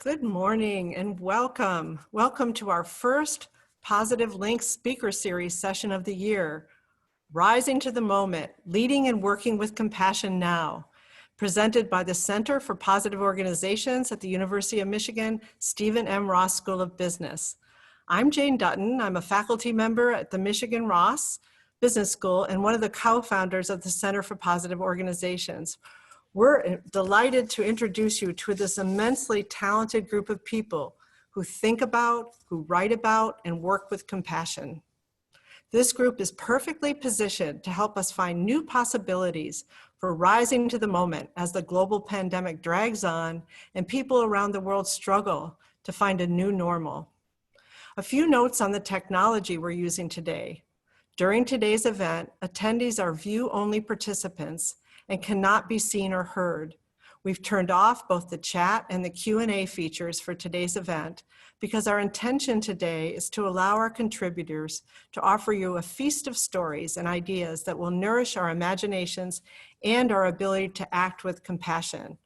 Good morning and welcome. Welcome to our first Positive Links speaker series session of the year, Rising to the Moment, Leading and Working with Compassion Now, presented by the Center for Positive Organizations at the University of Michigan, Stephen M. Ross School of Business. I'm Jane Dutton. I'm a faculty member at the Michigan Ross Business School and one of the co-founders of the Center for Positive Organizations. We're delighted to introduce you to this immensely talented group of people who think about, who write about, and work with compassion. This group is perfectly positioned to help us find new possibilities for rising to the moment as the global pandemic drags on and people around the world struggle to find a new normal. A few notes on the technology we're using today. During today's event, attendees are view-only participants and cannot be seen or heard. We've turned off both the chat and the Q&A features for today's event because our intention today is to allow our contributors to offer you a feast of stories and ideas that will nourish our imaginations and our ability to act with compassion.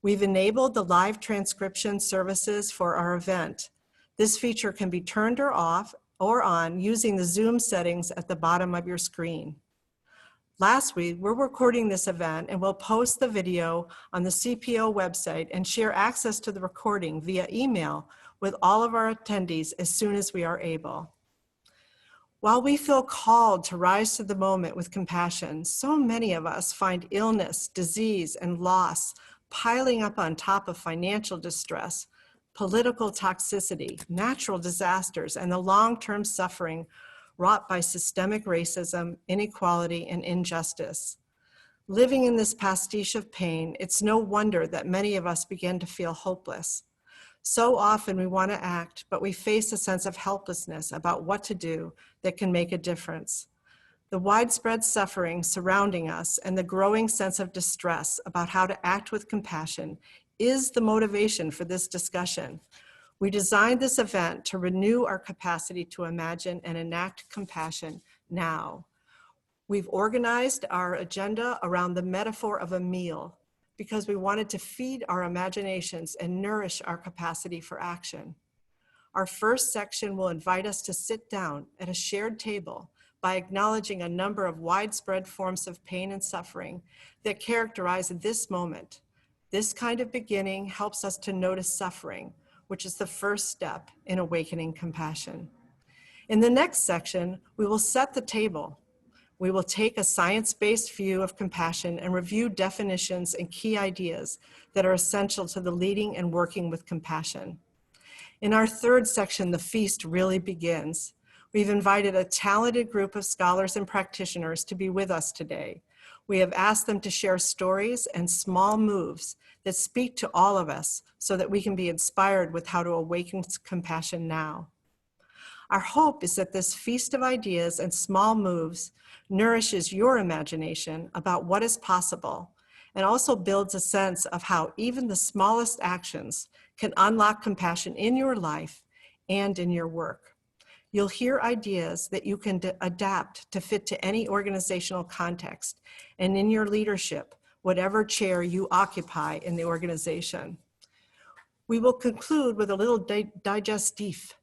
We've enabled the live transcription services for our event. This feature can be turned or off or on using the Zoom settings at the bottom of your screen. Lastly, we're recording this event and we'll post the video on the CPO website and share access to the recording via email with all of our attendees as soon as we are able. While we feel called to rise to the moment with compassion, so many of us find illness, disease, and loss piling up on top of financial distress, political toxicity, natural disasters, and the long-term suffering wrought by systemic racism, inequality, and injustice. Living in this pastiche of pain, it's no wonder that many of us begin to feel hopeless. So often we want to act, but we face a sense of helplessness about what to do that can make a difference. The widespread suffering surrounding us and the growing sense of distress about how to act with compassion is the motivation for this discussion. We designed this event to renew our capacity to imagine and enact compassion now. We've organized our agenda around the metaphor of a meal because we wanted to feed our imaginations and nourish our capacity for action. Our first section will invite us to sit down at a shared table by acknowledging a number of widespread forms of pain and suffering that characterize this moment. This kind of beginning helps us to notice suffering, which is the first step in awakening compassion. In the next section, we will set the table. We will take a science-based view of compassion and review definitions and key ideas that are essential to the leading and working with compassion. In our third section, the feast really begins. We've invited a talented group of scholars and practitioners to be with us today. We have asked them to share stories and small moves that speak to all of us so that we can be inspired with how to awaken compassion now. Our hope is that this feast of ideas and small moves nourishes your imagination about what is possible and also builds a sense of how even the smallest actions can unlock compassion in your life and in your work. You'll hear ideas that you can adapt to fit to any organizational context and in your leadership, whatever chair you occupy in the organization. We will conclude with a little digestive,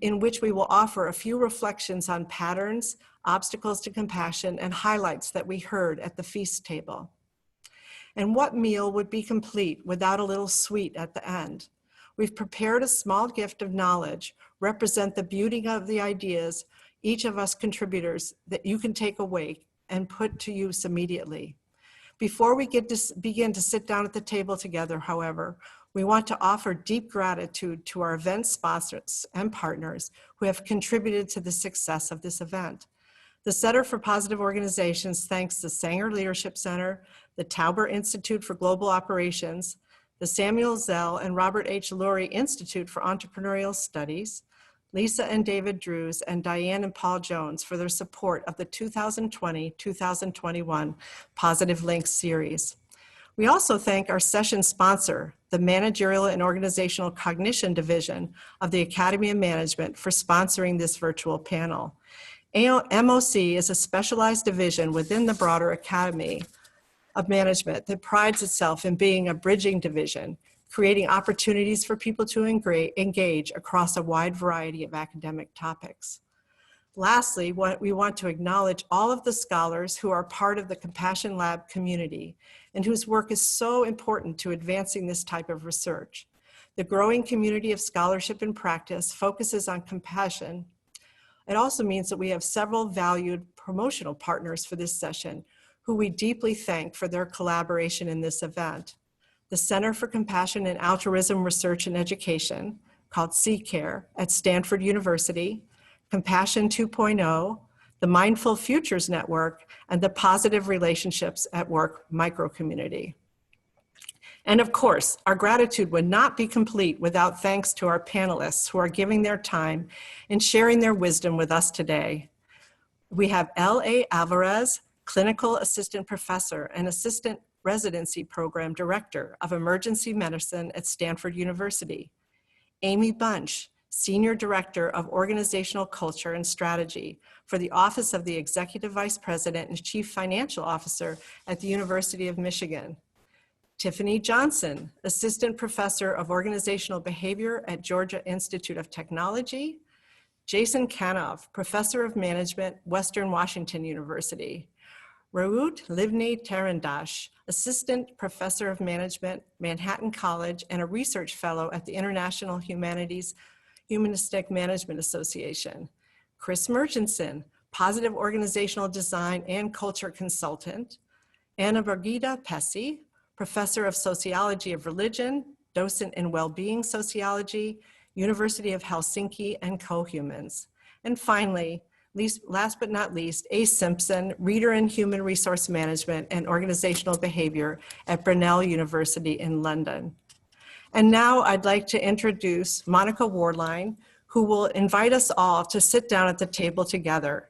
in which we will offer a few reflections on patterns, obstacles to compassion, and highlights that we heard at the feast table. And what meal would be complete without a little sweet at the end? We've prepared a small gift of knowledge, represent the beauty of the ideas each of us contributors that you can take away and put to use immediately. Before we begin to sit down at the table together, however, we want to offer deep gratitude to our event sponsors and partners who have contributed to the success of this event. The Center for Positive Organizations thanks the Sanger Leadership Center, the Tauber Institute for Global Operations, the Samuel Zell and Robert H. Lurie Institute for Entrepreneurial Studies, Lisa and David Drews, and Diane and Paul Jones for their support of the 2020-2021 Positive Links series. We also thank our session sponsor, the Managerial and Organizational Cognition Division of the Academy of Management, for sponsoring this virtual panel. MOC is a specialized division within the broader Academy of Management that prides itself in being a bridging division creating opportunities for people to engage across a wide variety of academic topics. Lastly, we want to acknowledge all of the scholars who are part of the Compassion Lab community and whose work is so important to advancing this type of research. The growing community of scholarship and practice focuses on compassion. It also means that we have several valued promotional partners for this session who we deeply thank for their collaboration in this event. The Center for Compassion and Altruism Research and Education, called C-CARE at Stanford University, Compassion 2.0, the Mindful Futures Network, and the Positive Relationships at Work microcommunity. And of course, our gratitude would not be complete without thanks to our panelists who are giving their time and sharing their wisdom with us today. We have L.A. Alvarez, Clinical Assistant Professor and Assistant Residency Program Director of Emergency Medicine at Stanford University. Amy Bunch, Senior Director of Organizational Culture and Strategy for the Office of the Executive Vice President and Chief Financial Officer at the University of Michigan. Tiffany Johnson, Assistant Professor of Organizational Behavior at Georgia Institute of Technology. Jason Kanov, Professor of Management, Western Washington University. Raout Livni Tarandash, Assistant Professor of Management, Manhattan College, and a Research Fellow at the International Humanistic Management Association. Chris Murchison, Positive Organizational Design and Culture Consultant. Anna Brigida Pesci, Professor of Sociology of Religion, Docent in Wellbeing Sociology, University of Helsinki, and Co-Humans. And finally, last but not least, A. Simpson, Reader in Human Resource Management and Organizational Behavior at Brunel University in London. And now I'd like to introduce Monica Warline, who will invite us all to sit down at the table together.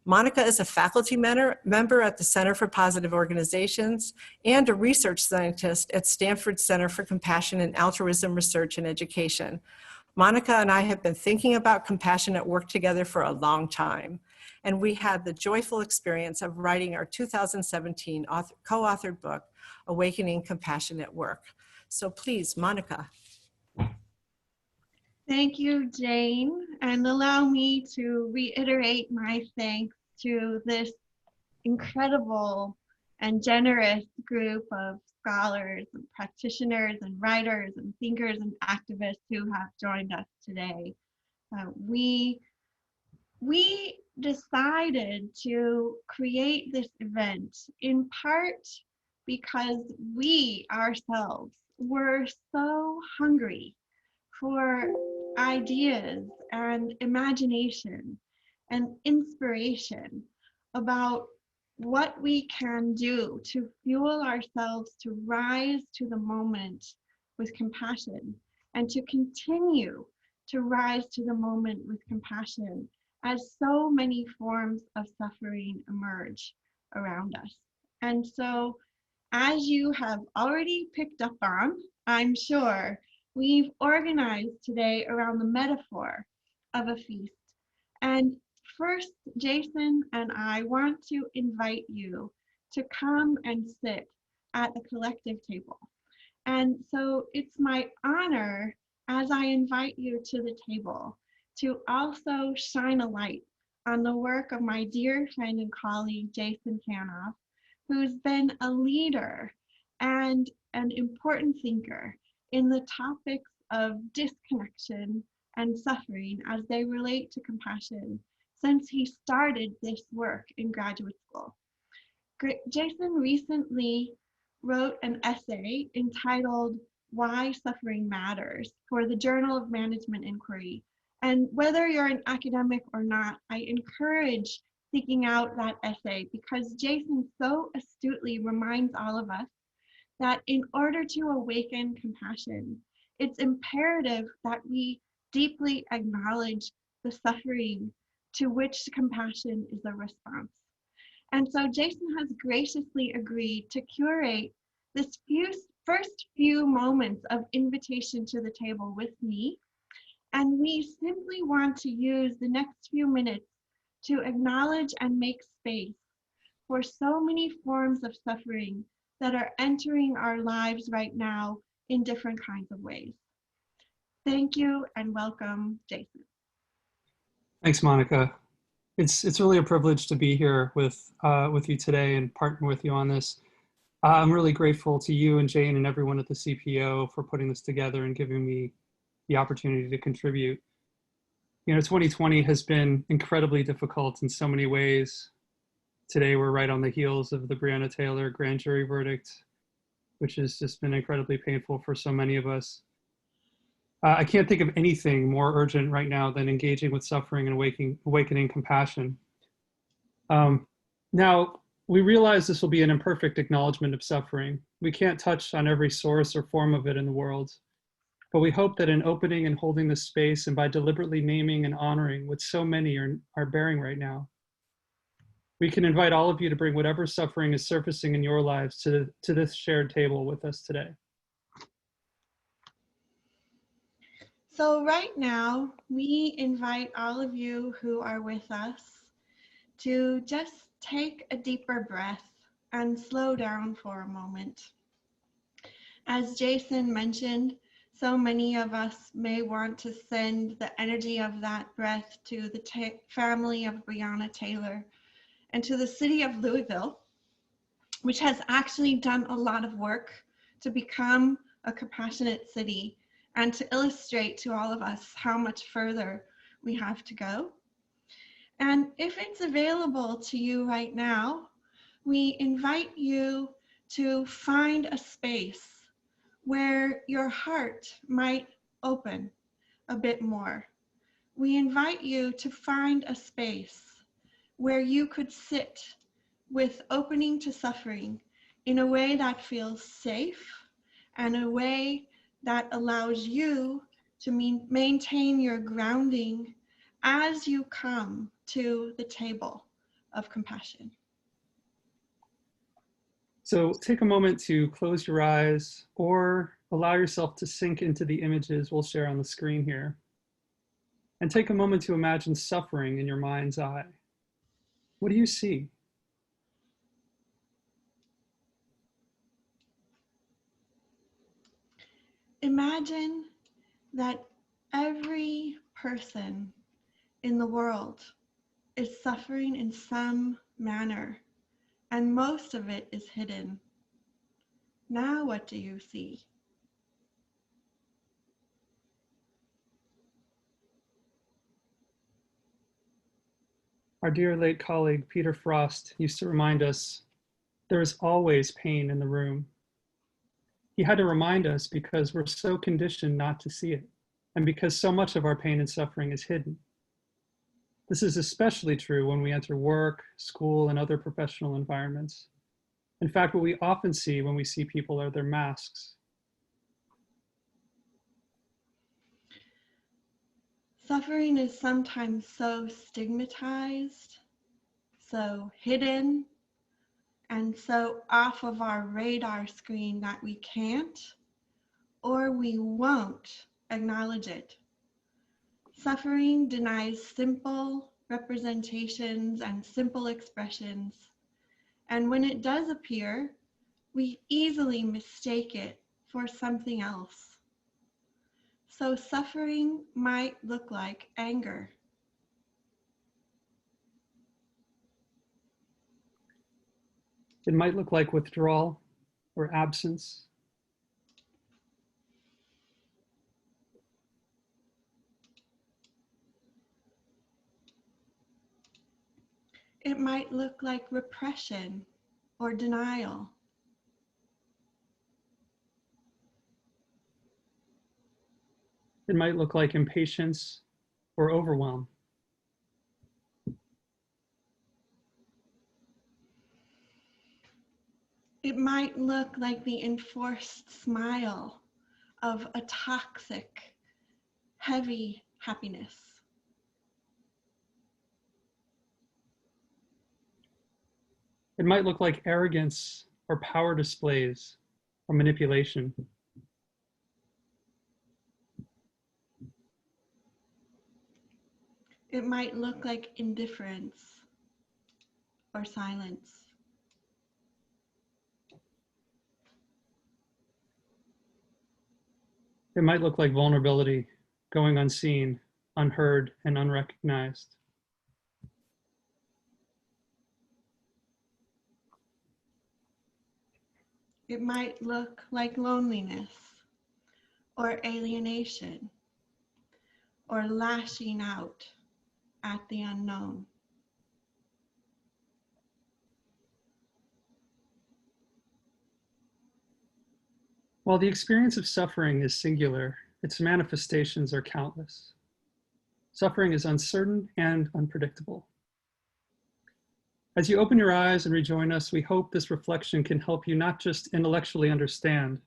Monica is a faculty member at the Center for Positive Organizations and a research scientist at Stanford Center for Compassion and Altruism Research and Education. Monica and I have been thinking about compassion at work together for a long time, and we had the joyful experience of writing our 2017 co-authored book, Awakening Compassion at Work. So please, Monica. Thank you, Jane, and allow me to reiterate my thanks to this incredible and generous group of scholars and practitioners and writers and thinkers and activists who have joined us today. We decided to create this event in part because we ourselves were so hungry for ideas and imagination and inspiration about what we can do to fuel ourselves to rise to the moment with compassion and to continue to rise to the moment with compassion as so many forms of suffering emerge around us. And so, as you have already picked up on, I'm sure, we've organized today around the metaphor of a feast. And first, Jason and I want to invite you to come and sit at the collective table. And so it's my honor, as I invite you to the table, to also shine a light on the work of my dear friend and colleague, Jason Kanov, who's been a leader and an important thinker in the topics of disconnection and suffering as they relate to compassion since he started this work in graduate school. Jason recently wrote an essay entitled Why Suffering Matters for the Journal of Management Inquiry. And whether you're an academic or not, I encourage seeking out that essay because Jason so astutely reminds all of us that in order to awaken compassion, it's imperative that we deeply acknowledge the suffering to which compassion is a response. And so Jason has graciously agreed to curate this first few moments of invitation to the table with me. And we simply want to use the next few minutes to acknowledge and make space for so many forms of suffering that are entering our lives right now in different kinds of ways. Thank you and welcome, Jason. Thanks, Monica. It's really a privilege to be here with you today and partner with you on this. I'm really grateful to you and Jane and everyone at the CPO for putting this together and giving me the opportunity to contribute. You know, 2020 has been incredibly difficult in so many ways. Today, we're right on the heels of the Breonna Taylor grand jury verdict, which has just been incredibly painful for so many of us. I can't think of anything more urgent right now than engaging with suffering and awakening compassion. Now, we realize this will be an imperfect acknowledgement of suffering. We can't touch on every source or form of it in the world, but we hope that in opening and holding this space and by deliberately naming and honoring what so many are bearing right now, we can invite all of you to bring whatever suffering is surfacing in your lives to this shared table with us today. So right now, we invite all of you who are with us to just take a deeper breath and slow down for a moment. As Jason mentioned, so many of us may want to send the energy of that breath to the family of Breonna Taylor and to the city of Louisville, which has actually done a lot of work to become a compassionate city and to illustrate to all of us how much further we have to go. And if it's available to you right now, we invite you to find a space where your heart might open a bit more. We invite you to find a space where you could sit with opening to suffering in a way that feels safe and a way that allows you to maintain your grounding as you come to the table of compassion. So take a moment to close your eyes or allow yourself to sink into the images we'll share on the screen here. And take a moment to imagine suffering in your mind's eye. What do you see? Imagine that every person in the world is suffering in some manner, and most of it is hidden. Now, what do you see? Our dear late colleague, Peter Frost, used to remind us, there is always pain in the room. He had to remind us because we're so conditioned not to see it, and because so much of our pain and suffering is hidden. This is especially true when we enter work, school, and other professional environments. In fact, what we often see when we see people are their masks. Suffering is sometimes so stigmatized, so hidden, and so off of our radar screen that we can't or we won't acknowledge it. Suffering denies simple representations and simple expressions, and when it does appear, we easily mistake it for something else. So suffering might look like anger. It might look like withdrawal or absence. It might look like repression or denial. It might look like impatience or overwhelm. It might look like the enforced smile of a toxic, heavy happiness. It might look like arrogance or power displays or manipulation. It might look like indifference or silence. It might look like vulnerability, going unseen, unheard, and unrecognized. It might look like loneliness or alienation or lashing out at the unknown. While the experience of suffering is singular, its manifestations are countless. Suffering is uncertain and unpredictable. As you open your eyes and rejoin us, we hope this reflection can help you not just intellectually understand,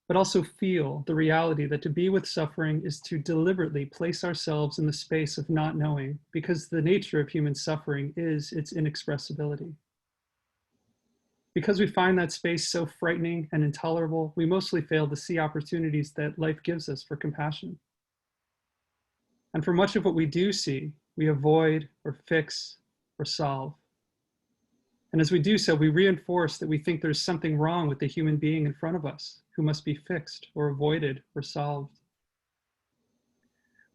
but also feel the reality that to be with suffering is to deliberately place ourselves in the space of not knowing, because the nature of human suffering is its inexpressibility. Because we find that space so frightening and intolerable, we mostly fail to see opportunities that life gives us for compassion. And for much of what we do see, we avoid or fix or solve. And as we do so, we reinforce that we think there's something wrong with the human being in front of us who must be fixed or avoided or solved.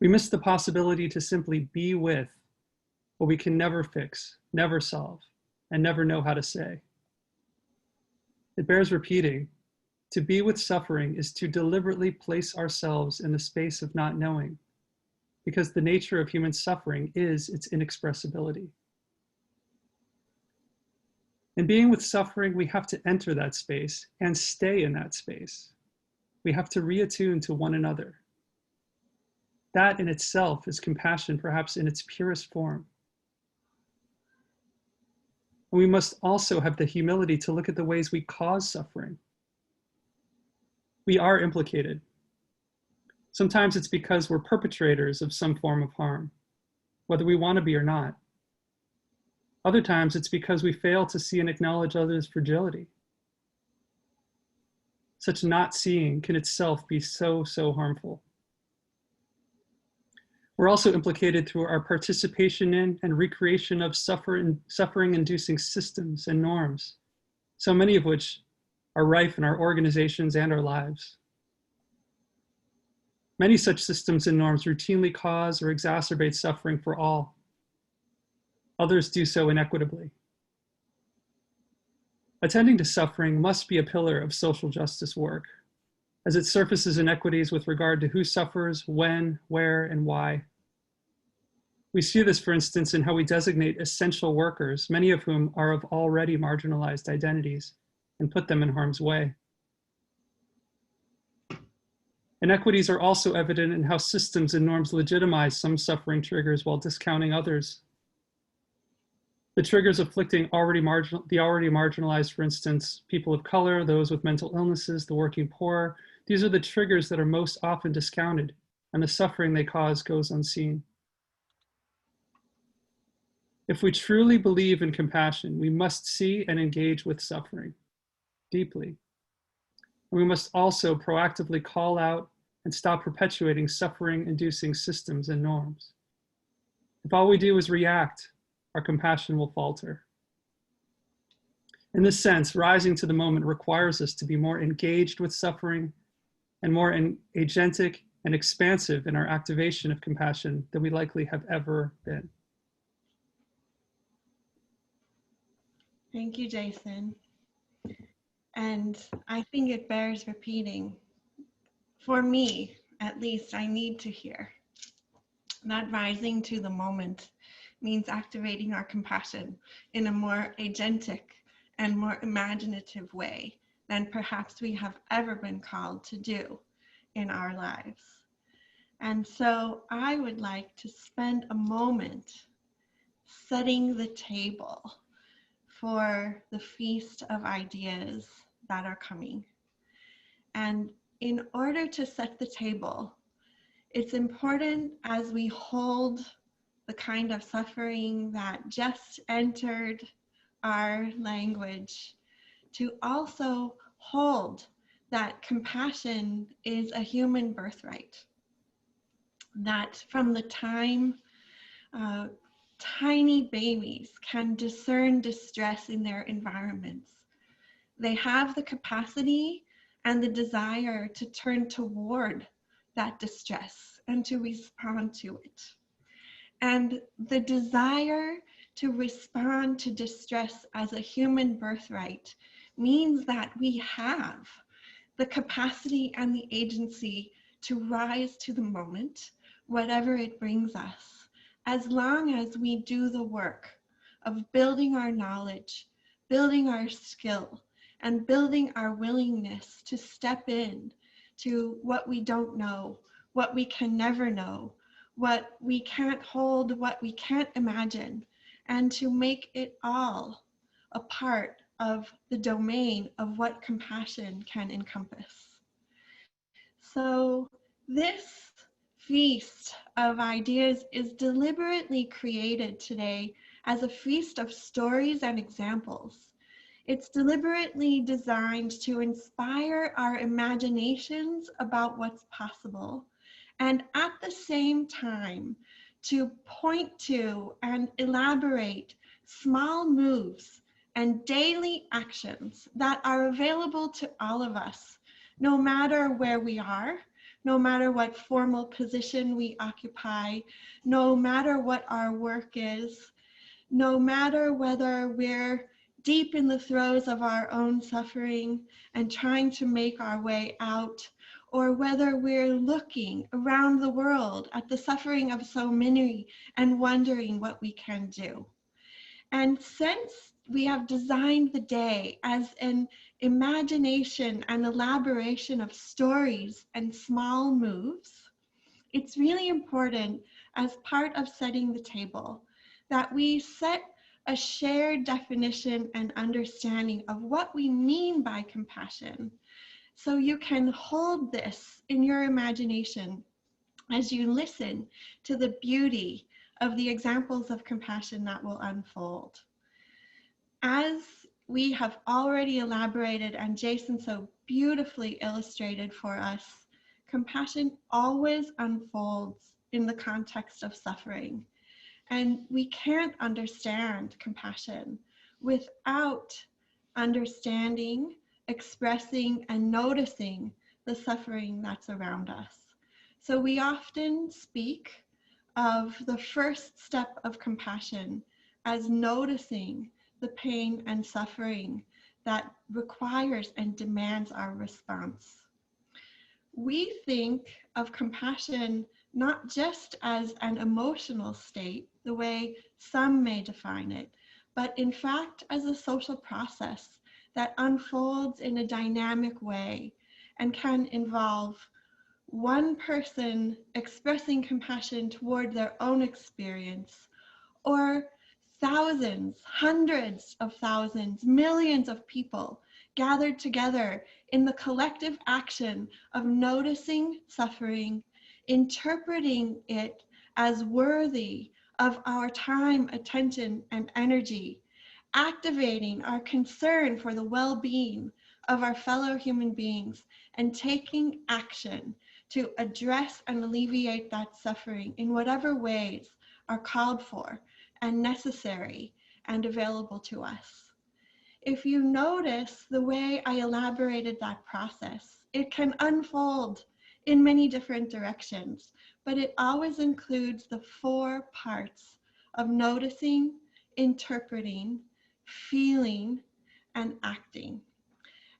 We miss the possibility to simply be with what we can never fix, never solve, and never know how to say. It bears repeating. To be with suffering is to deliberately place ourselves in the space of not knowing, because the nature of human suffering is its inexpressibility. In being with suffering, we have to enter that space and stay in that space. We have to reattune to one another. That in itself is compassion, perhaps in its purest form. And we must also have the humility to look at the ways we cause suffering. We are implicated. Sometimes it's because we're perpetrators of some form of harm, whether we want to be or not. Other times it's because we fail to see and acknowledge others' fragility. Such not seeing can itself be so harmful. We're also implicated through our participation in and recreation of suffering-inducing systems and norms, so many of which are rife in our organizations and our lives. Many such systems and norms routinely cause or exacerbate suffering for all. Others do so inequitably. Attending to suffering must be a pillar of social justice work, as it surfaces inequities with regard to who suffers, when, where, and why. We see this, for instance, in how we designate essential workers, many of whom are of already marginalized identities, and put them in harm's way. Inequities are also evident in how systems and norms legitimize some suffering triggers while discounting others. The triggers afflicting the already marginalized, for instance, people of color, those with mental illnesses, the working poor, these are the triggers that are most often discounted, and the suffering they cause goes unseen. If we truly believe in compassion, we must see and engage with suffering deeply. And we must also proactively call out and stop perpetuating suffering-inducing systems and norms. If all we do is react, our compassion will falter. In this sense, rising to the moment requires us to be more engaged with suffering and more agentic and expansive in our activation of compassion than we likely have ever been. Thank you, Jason. And I think it bears repeating. For me, at least, I need to hear that rising to the moment means activating our compassion in a more agentic and more imaginative way than perhaps we have ever been called to do in our lives. And so I would like to spend a moment setting the table for the feast of ideas that are coming. And in order to set the table, it's important as we hold the kind of suffering that just entered our language to also hold that compassion is a human birthright. That from the time tiny babies can discern distress in their environments, they have the capacity and the desire to turn toward that distress and to respond to it. And the desire to respond to distress as a human birthright means that we have the capacity and the agency to rise to the moment, whatever it brings us, as long as we do the work of building our knowledge, building our skill, and building our willingness to step in to what we don't know, what we can never know, what we can't hold, what we can't imagine, and to make it all a part of the domain of what compassion can encompass. So this feast of ideas is deliberately created today as a feast of stories and examples. It's deliberately designed to inspire our imaginations about what's possible, and at the same time to point to and elaborate small moves and daily actions that are available to all of us, no matter where we are, no matter what formal position we occupy, no matter what our work is, no matter whether we're deep in the throes of our own suffering and trying to make our way out, or whether we're looking around the world at the suffering of so many and wondering what we can do. And since we have designed the day as an imagination and elaboration of stories and small moves, it's really important as part of setting the table that we set a shared definition and understanding of what we mean by compassion. So you can hold this in your imagination as you listen to the beauty of the examples of compassion that will unfold. As we have already elaborated and Jason so beautifully illustrated for us, compassion always unfolds in the context of suffering. And we can't understand compassion without understanding, expressing, and noticing the suffering that's around us. So we often speak of the first step of compassion as noticing the pain and suffering that requires and demands our response. We think of compassion not just as an emotional state, the way some may define it, but in fact as a social process that unfolds in a dynamic way and can involve one person expressing compassion toward their own experience, or thousands, hundreds of thousands, millions of people gathered together in the collective action of noticing suffering, interpreting it as worthy of our time, attention, and energy, activating our concern for the well-being of our fellow human beings, and taking action to address and alleviate that suffering in whatever ways are called for and necessary and available to us. If you notice the way I elaborated that process, it can unfold in many different directions, but it always includes the 4 parts of noticing, interpreting, feeling, and acting.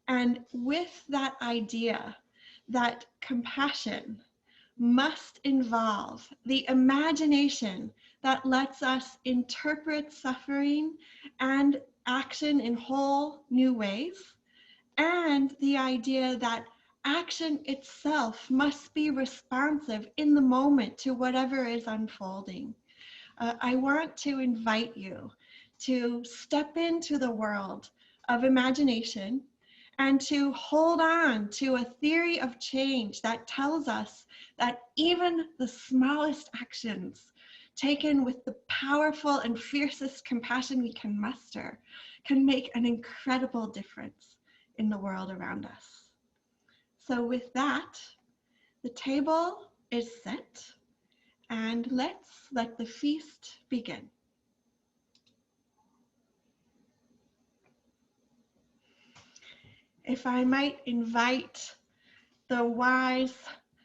And with that idea that compassion must involve the imagination that lets us interpret suffering and action in whole new ways, and the idea that action itself must be responsive in the moment to whatever is unfolding. I want to invite you to step into the world of imagination and to hold on to a theory of change that tells us that even the smallest actions taken with the powerful and fiercest compassion we can muster can make an incredible difference in the world around us. So with that, the table is set, and let's let the feast begin. if I might invite the wise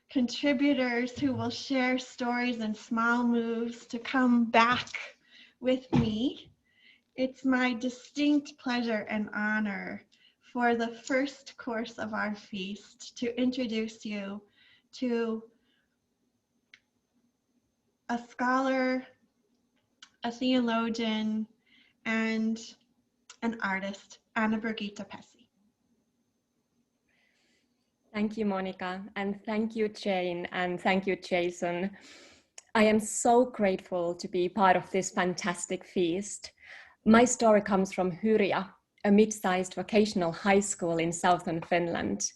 contributors who will share stories and small moves to come back with me, it's my distinct pleasure and honor for the first course of our feast to introduce you to a scholar, a theologian, and an artist, Anna Birgitta Pessi. Thank you, Monica, and thank you, Jane, and thank you, Jason. I am so grateful to be part of this fantastic feast. My story comes from Hyria, a mid-sized vocational high school in southern Finland.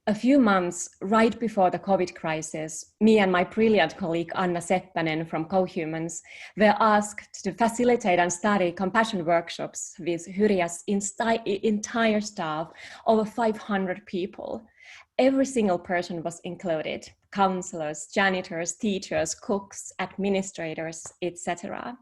A few months right before the COVID crisis, me and my brilliant colleague Anna Seppänen from Cohumans were asked to facilitate and study compassion workshops with Hyria's entire staff, over 500 people. Every single person was included: counselors, janitors, teachers, cooks, administrators, etc.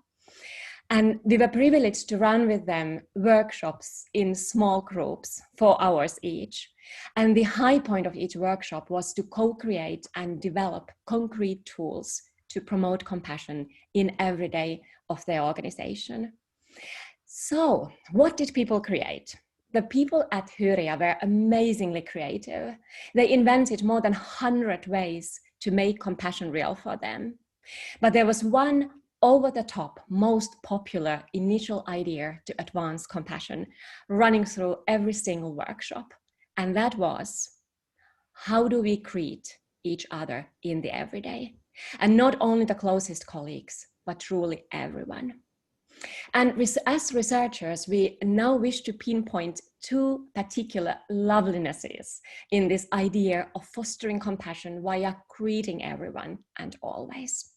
And we were privileged to run with them workshops in small groups, 4 hours each. And the high point of each workshop was to co-create and develop concrete tools to promote compassion in every day of their organization. So, what did people create? The people at Hyria were amazingly creative. They invented more than 100 ways to make compassion real for them. But there was one over-the-top, most popular initial idea to advance compassion running through every single workshop. And that was, how do we greet each other in the everyday? And not only the closest colleagues, but truly everyone. And as researchers, we now wish to pinpoint 2 particular lovelinesses in this idea of fostering compassion via greeting everyone and always.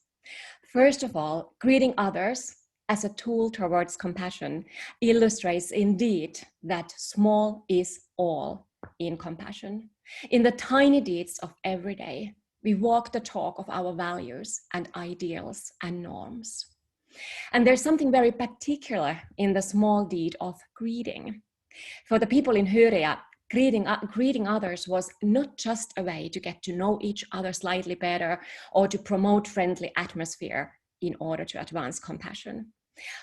First of all, greeting others as a tool towards compassion illustrates indeed that small is all in compassion. In the tiny deeds of every day, we walk the talk of our values and ideals and norms. And there's something very particular in the small deed of greeting. For the people in Hyria, greeting others was not just a way to get to know each other slightly better or to promote friendly atmosphere in order to advance compassion.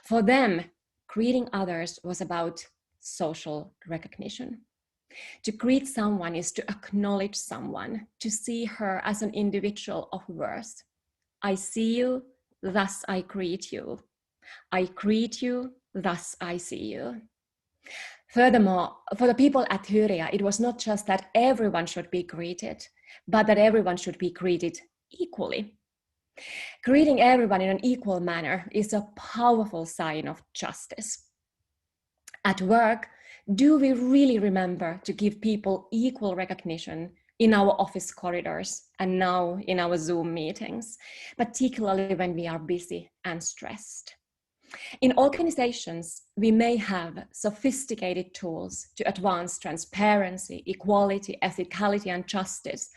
For them, greeting others was about social recognition. To greet someone is to acknowledge someone, to see her as an individual of worth. I see you, thus I greet you. I greet you, thus I see you. Furthermore, for the people at Hyria, it was not just that everyone should be greeted, but that everyone should be greeted equally. Greeting everyone in an equal manner is a powerful sign of justice. At work, do we really remember to give people equal recognition in our office corridors and now in our Zoom meetings, particularly when we are busy and stressed? In organizations, we may have sophisticated tools to advance transparency, equality, ethicality, and justice,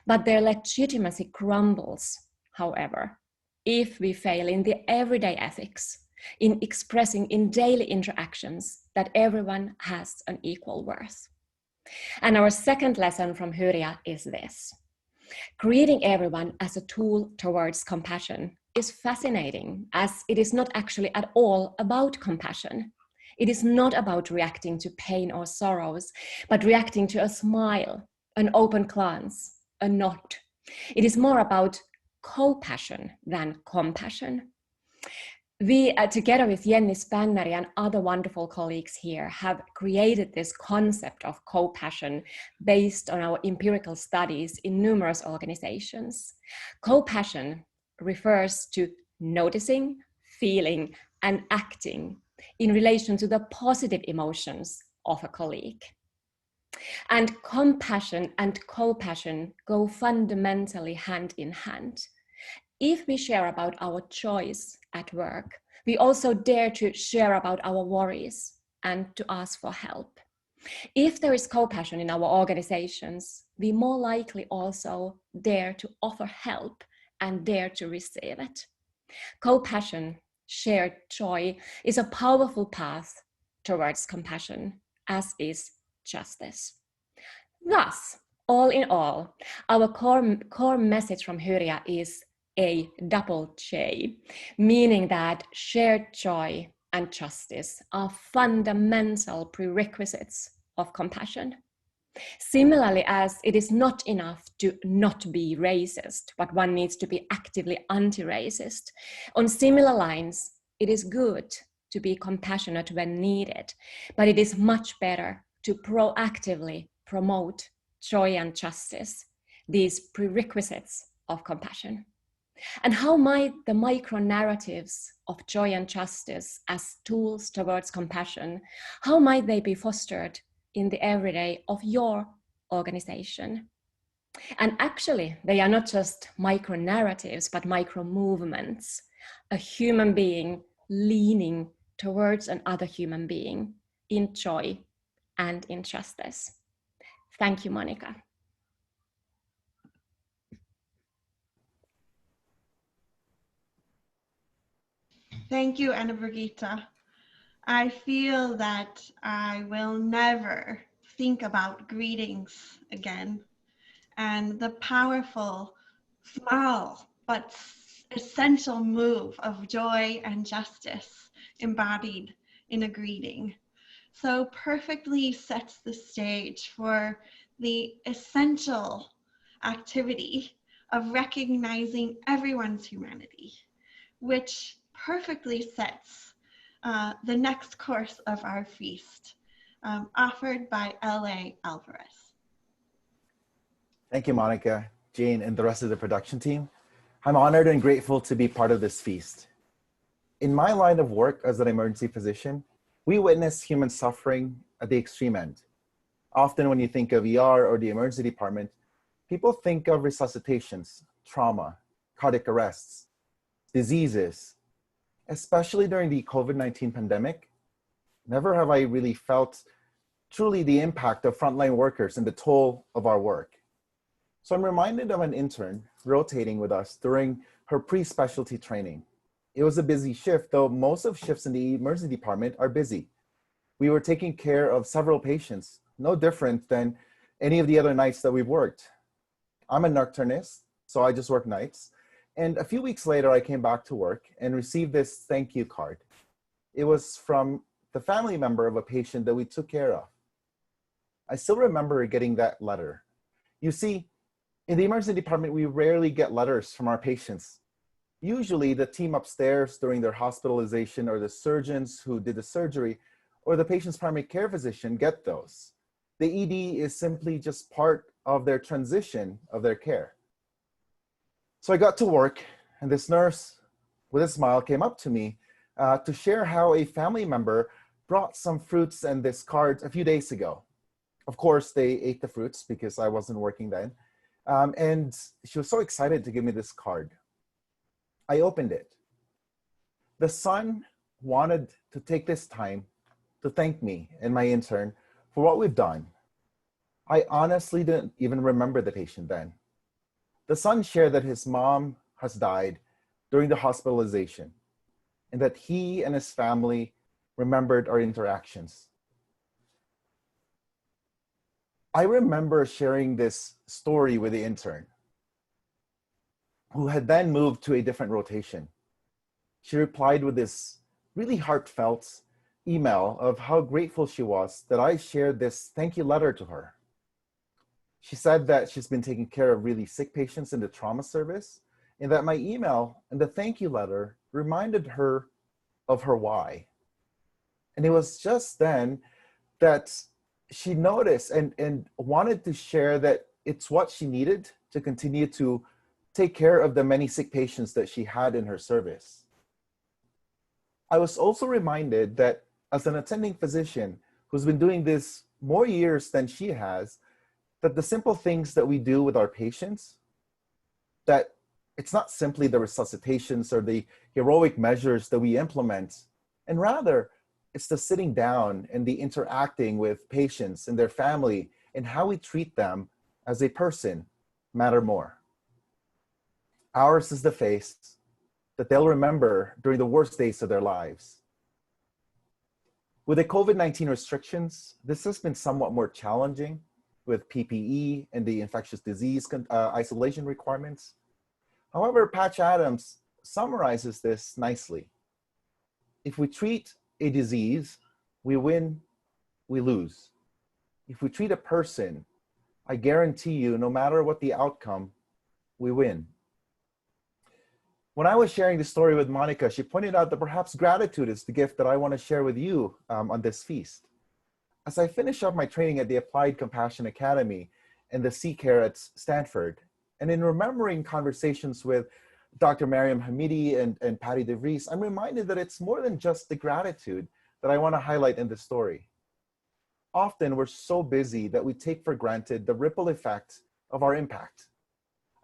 but their legitimacy crumbles, however, if we fail in the everyday ethics, in expressing in daily interactions that everyone has an equal worth. And our second lesson from Hyria is this: greeting everyone as a tool towards compassion is fascinating, as it is not actually at all about compassion. It is not about reacting to pain or sorrows, but reacting to a smile, an open glance, a nod. It is more about co-passion than compassion. We, together with Jenny Spanneri and other wonderful colleagues here, have created this concept of co-passion based on our empirical studies in numerous organizations. Co-passion refers to noticing, feeling, and acting in relation to the positive emotions of a colleague. And compassion and co-passion go fundamentally hand in hand. If we share about our joys at work, we also dare to share about our worries and to ask for help. If there is co-passion in our organizations, we more likely also dare to offer help and dare to receive it. Co-passion, shared joy, is a powerful path towards compassion, as is justice. Thus, all in all, our core message from Hyria is a double J, meaning that shared joy and justice are fundamental prerequisites of compassion. Similarly, as it is not enough to not be racist, but one needs to be actively anti-racist. On similar lines, it is good to be compassionate when needed, but it is much better to proactively promote joy and justice, these prerequisites of compassion. And how might the micro narratives of joy and justice as tools towards compassion, how might they be fostered in the everyday of your organization? And actually, they are not just micro narratives, but micro movements, a human being leaning towards another human being in joy and in justice. Thank you, Monica. Thank you, Anna Brigitta. I feel that I will never think about greetings again, and the powerful, small, but essential move of joy and justice embodied in a greeting so perfectly sets the stage for the essential activity of recognizing everyone's humanity, which perfectly sets the next course of our feast, offered by L.A. Alvarez. Thank you, Monica, Jane, and the rest of the production team. I'm honored and grateful to be part of this feast. In my line of work as an emergency physician, we witness human suffering at the extreme end. Often when you think of ER or the emergency department, people think of resuscitations, trauma, cardiac arrests, diseases. Especially during the COVID-19 pandemic, never have I really felt truly the impact of frontline workers and the toll of our work. So I'm reminded of an intern rotating with us during her pre-specialty training. It was a busy shift, though most of shifts in the emergency department are busy. We were taking care of several patients, no different than any of the other nights that we've worked. I'm a nocturnist, so I just work nights. And a few weeks later, I came back to work and received this thank you card. It was from the family member of a patient that we took care of. I still remember getting that letter. You see, in the emergency department, we rarely get letters from our patients. Usually the team upstairs during their hospitalization, or the surgeons who did the surgery, or the patient's primary care physician get those. The ED is simply just part of their transition of their care. So I got to work, and this nurse with a smile came up to me to share how a family member brought some fruits and this card a few days ago. Of course, they ate the fruits because I wasn't working then. And she was so excited to give me this card. I opened it. The son wanted to take this time to thank me and my intern for what we've done. I honestly didn't even remember the patient then. The son shared that his mom has died during the hospitalization and that he and his family remembered our interactions. I remember sharing this story with the intern, who had then moved to a different rotation. She replied with this really heartfelt email of how grateful she was that I shared this thank you letter to her. She said that she's been taking care of really sick patients in the trauma service, and that my email and the thank you letter reminded her of her why. And it was just then that she noticed and wanted to share that it's what she needed to continue to take care of the many sick patients that she had in her service. I was also reminded that as an attending physician who's been doing this more years than she has, that the simple things that we do with our patients, that it's not simply the resuscitations or the heroic measures that we implement, and rather it's the sitting down and the interacting with patients and their family and how we treat them as a person matter more. Ours is the face that they'll remember during the worst days of their lives. With the COVID-19 restrictions, this has been somewhat more challenging, with PPE and the infectious disease isolation requirements. However, Patch Adams summarizes this nicely. If we treat a disease, we win, we lose. If we treat a person, I guarantee you, no matter what the outcome, we win. When I was sharing this story with Monica, she pointed out that perhaps gratitude is the gift that I want to share with you on this feast. As I finish up my training at the Applied Compassion Academy and the C-Care at Stanford, and in remembering conversations with Dr. Mariam Hamidi and Patty DeVries, I'm reminded that it's more than just the gratitude that I want to highlight in this story. Often we're so busy that we take for granted the ripple effect of our impact.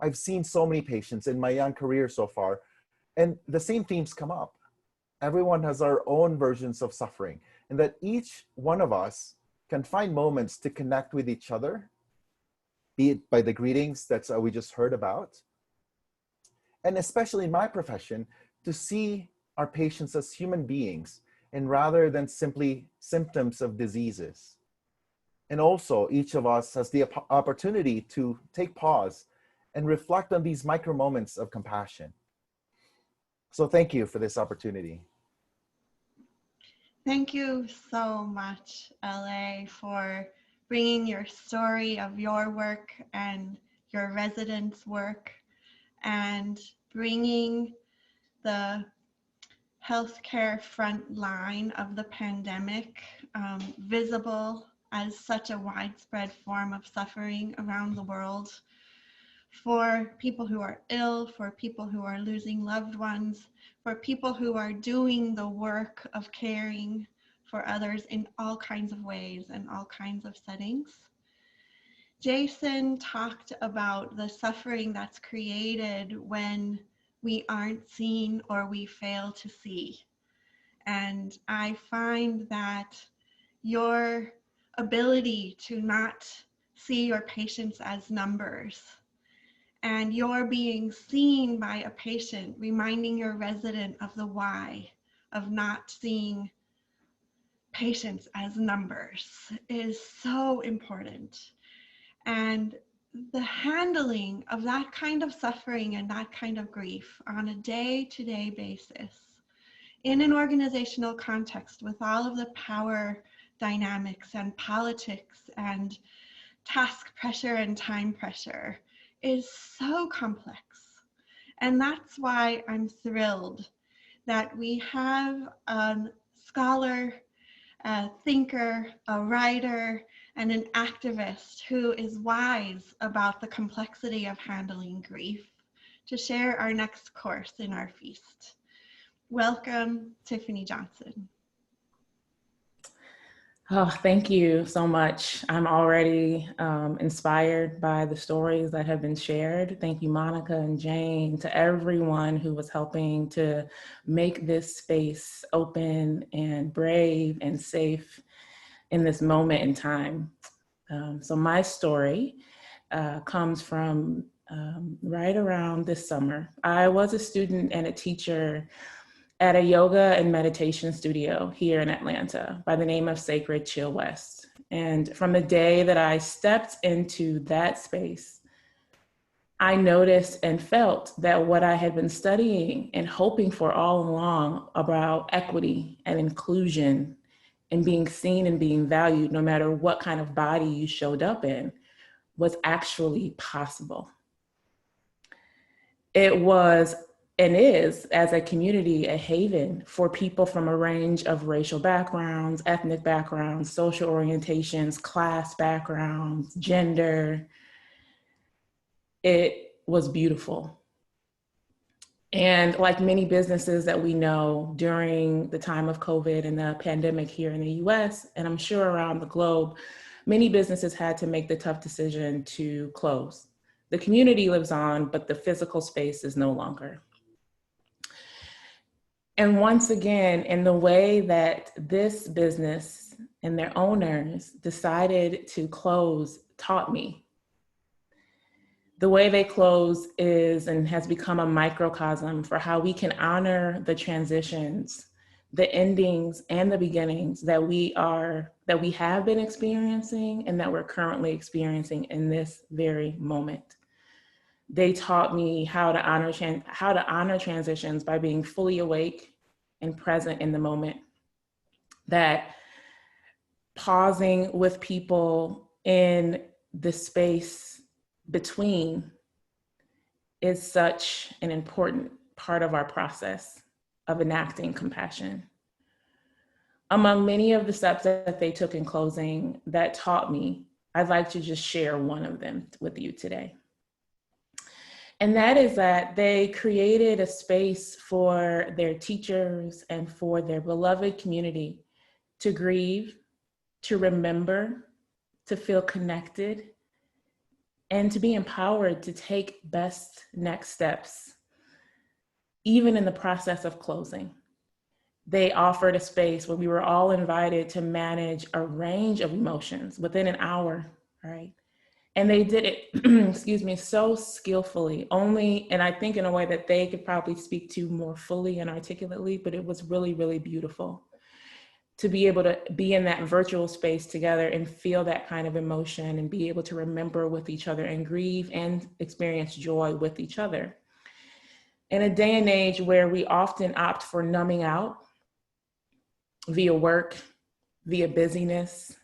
I've seen so many patients in my young career so far, and the same themes come up. Everyone has our own versions of suffering, and that each one of us can find moments to connect with each other, be it by the greetings that we just heard about, and especially in my profession, to see our patients as human beings, and rather than simply symptoms of diseases. And also, each of us has the opportunity to take pause and reflect on these micro moments of compassion. So thank you for this opportunity. Thank you so much, LA, for bringing your story of your work and your residents' work and bringing the healthcare front line of the pandemic visible as such a widespread form of suffering around the world for people who are ill, for people who are losing loved ones, for people who are doing the work of caring for others in all kinds of ways and all kinds of settings. Jason talked about the suffering that's created when we aren't seen or we fail to see. And I find that your ability to not see your patients as numbers and your being seen by a patient, reminding your resident of the why of not seeing patients as numbers is so important. And the handling of that kind of suffering and that kind of grief on a day-to-day basis in an organizational context with all of the power dynamics and politics and task pressure and time pressure is so complex. And that's why I'm thrilled that we have a scholar, a thinker, a writer, and an activist who is wise about the complexity of handling grief to share our next course in our feast. Welcome, Tiffany Johnson. Oh, thank you so much. I'm already inspired by the stories that have been shared. Thank you, Monica and Jane, to everyone who was helping to make this space open and brave and safe in this moment in time. So my story comes from right around this summer. I was a student and a teacher at a yoga and meditation studio here in Atlanta by the name of Sacred Chill West. And from the day that I stepped into that space, I noticed and felt that what I had been studying and hoping for all along about equity and inclusion and being seen and being valued, no matter what kind of body you showed up in, was actually possible. It was and is, as a community, a haven for people from a range of racial backgrounds, ethnic backgrounds, social orientations, class backgrounds, gender. It was beautiful. And like many businesses that we know during the time of COVID and the pandemic here in the US, and I'm sure around the globe, many businesses had to make the tough decision to close. The community lives on, but the physical space is no longer. And once again, in the way that this business and their owners decided to close taught me. The way they close is and has become a microcosm for how we can honor the transitions the endings and the beginnings that we have been experiencing and that we're currently experiencing in this very moment. They taught me how to honor transitions by being fully awake and present in the moment. That pausing with people in the space between is such an important part of our process of enacting compassion. Among many of the steps that they took in closing that taught me, I'd like to just share one of them with you today. And that is that they created a space for their teachers and for their beloved community to grieve, to remember, to feel connected, and to be empowered to take best next steps, even in the process of closing. They offered a space where we were all invited to manage a range of emotions within an hour, right? And they did it, excuse me, so skillfully, and I think in a way that they could probably speak to more fully and articulately, but it was really, really beautiful to be able to be in that virtual space together and feel that kind of emotion and be able to remember with each other and grieve and experience joy with each other. In a day and age where we often opt for numbing out via work, via busyness,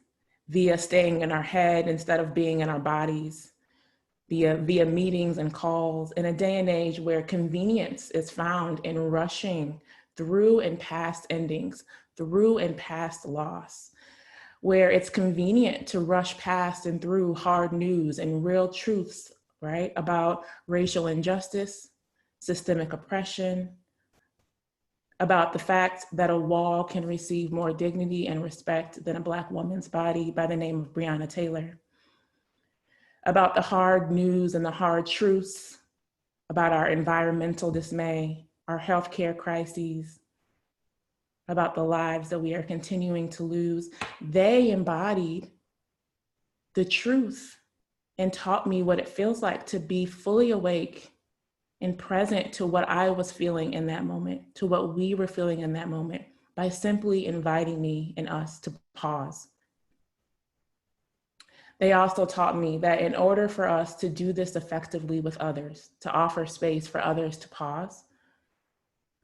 via staying in our head instead of being in our bodies, via meetings and calls, in a day and age where convenience is found in rushing through and past endings, through and past loss, where it's convenient to rush past and through hard news and real truths, right, about racial injustice, systemic oppression, about the fact that a wall can receive more dignity and respect than a Black woman's body by the name of Breonna Taylor, about the hard news and the hard truths about our environmental dismay, our healthcare crises, about the lives that we are continuing to lose. They embodied the truth and taught me what it feels like to be fully awake and present to what I was feeling in that moment, to what we were feeling in that moment, by simply inviting me and us to pause. They also taught me that in order for us to do this effectively with others, to offer space for others to pause,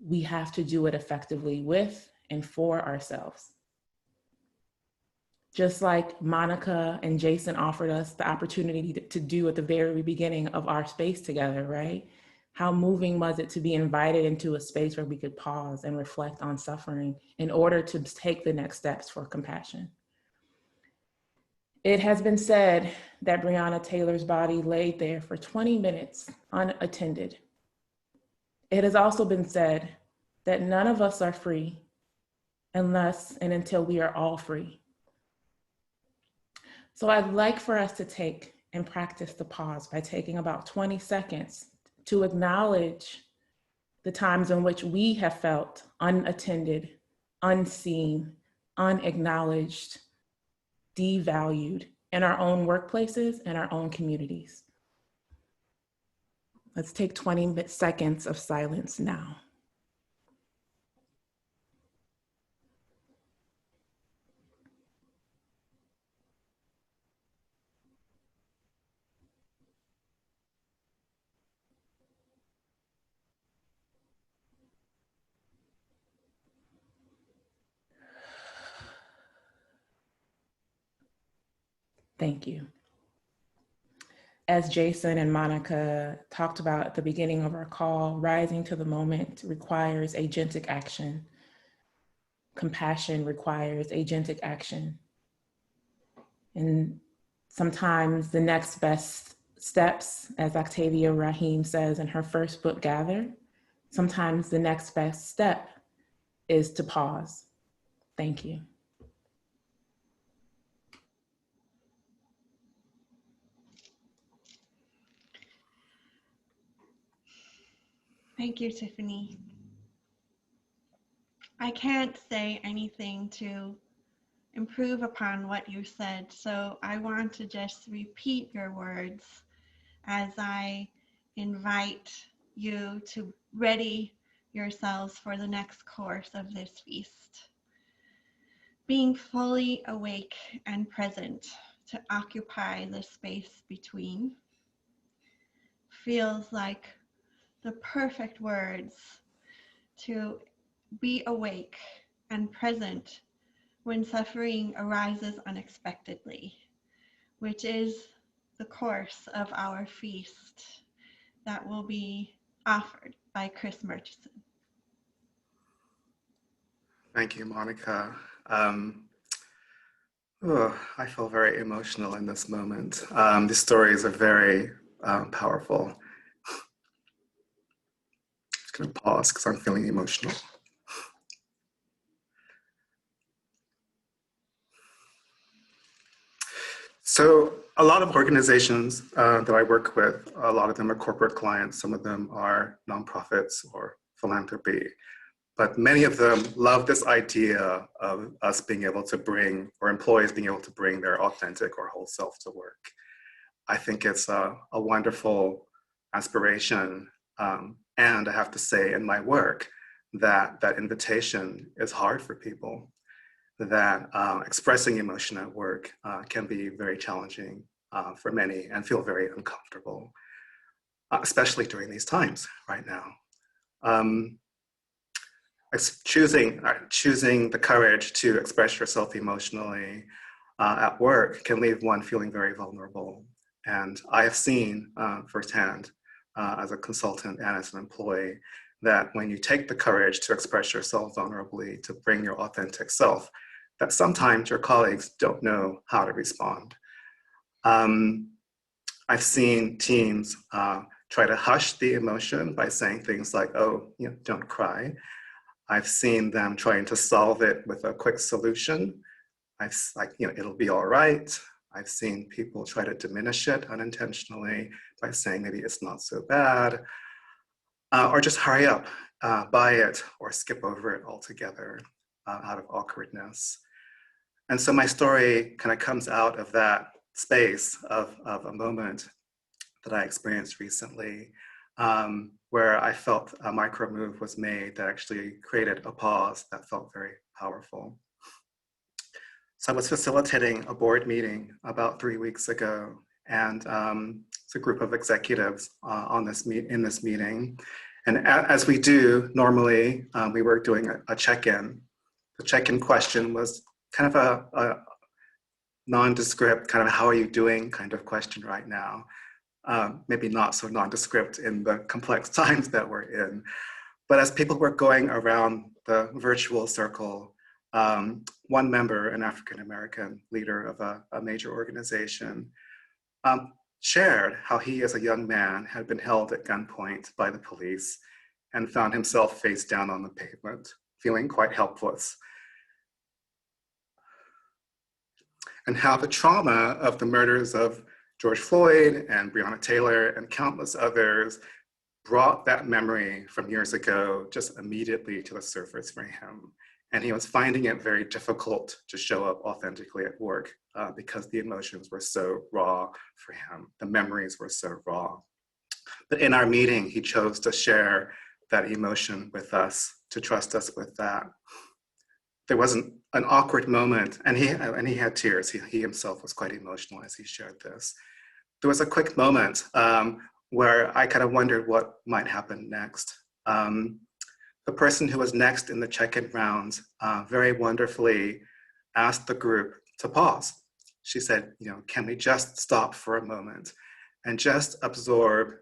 we have to do it effectively with and for ourselves. Just like Monica and Jason offered us the opportunity to do at the very beginning of our space together, right? How moving was it to be invited into a space where we could pause and reflect on suffering in order to take the next steps for compassion. It has been said that Breonna Taylor's body laid there for 20 minutes unattended. It has also been said that none of us are free unless and until we are all free. So I'd like for us to take and practice the pause by taking about 20 seconds to acknowledge the times in which we have felt unattended, unseen, unacknowledged, devalued in our own workplaces and our own communities. Let's take 20 seconds of silence now. Thank you. As Jason and Monica talked about at the beginning of our call, rising to the moment requires agentic action. Compassion requires agentic action. And sometimes the next best steps, as Octavia Rahim says in her first book, Gather, sometimes the next best step is to pause. Thank you. Thank you, Tiffany. I can't say anything to improve upon what you said, so I want to just repeat your words as I invite you to ready yourselves for the next course of this feast. Being fully awake and present to occupy the space between feels like the perfect words to be awake and present when suffering arises unexpectedly, which is the course of our feast that will be offered by Chris Murchison. Thank you, Monica. I feel very emotional in this moment. The stories are very powerful. Just gonna pause because I'm feeling emotional. So a lot of organizations that I work with, a lot of them are corporate clients, some of them are nonprofits or philanthropy, but many of them love this idea of us being able to bring, or employees being able to bring their authentic or whole self to work. I think it's a wonderful aspiration. And I have to say in my work that that invitation is hard for people, that expressing emotion at work can be very challenging for many and feel very uncomfortable, especially during these times right now. Choosing the courage to express yourself emotionally at work can leave one feeling very vulnerable. And I have seen firsthand as a consultant and as an employee that when you take the courage to express yourself vulnerably, to bring your authentic self, that sometimes your colleagues don't know how to respond. I've seen teams try to hush the emotion by saying things like, oh, don't cry. I've seen them trying to solve it with a quick solution. It'll be all right. I've seen people try to diminish it unintentionally by saying maybe it's not so bad, or just hurry up, buy it, or skip over it altogether out of awkwardness. And so my story kind of comes out of that space of a moment that I experienced recently, where I felt a micro move was made that actually created a pause that felt very powerful. So I was facilitating a board meeting about 3 weeks ago, and it's a group of executives in this meeting. And as we do normally, we were doing a check-in. The check-in question was kind of a nondescript, kind of how are you doing kind of question right now. Maybe not so nondescript in the complex times that we're in. But as people were going around the virtual circle, one member, an African-American leader of a major organization, shared how he as a young man had been held at gunpoint by the police and found himself face down on the pavement, feeling quite helpless. And how the trauma of the murders of George Floyd and Breonna Taylor and countless others brought that memory from years ago just immediately to the surface for him. And he was finding it very difficult to show up authentically at work because the emotions were so raw for him. The memories were so raw. But in our meeting, he chose to share that emotion with us, to trust us with that. There wasn't an awkward moment, and he had tears. He himself was quite emotional as he shared this. There was a quick moment where I kind of wondered what might happen next. The person who was next in the check-in rounds very wonderfully asked the group to pause. She said, can we just stop for a moment and just absorb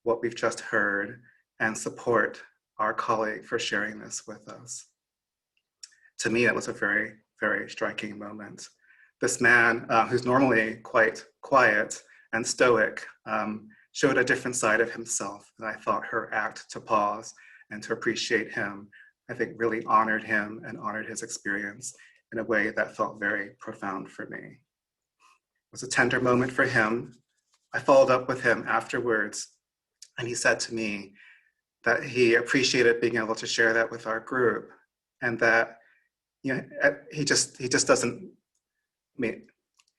what we've just heard and support our colleague for sharing this with us. To me, that was a very, very striking moment. This man, who's normally quite quiet and stoic, showed a different side of himself. And I thought her act to pause and to appreciate him, I think really honored him and honored his experience in a way that felt very profound for me. It was a tender moment for him. I followed up with him afterwards, and he said to me that he appreciated being able to share that with our group, and that he just doesn't,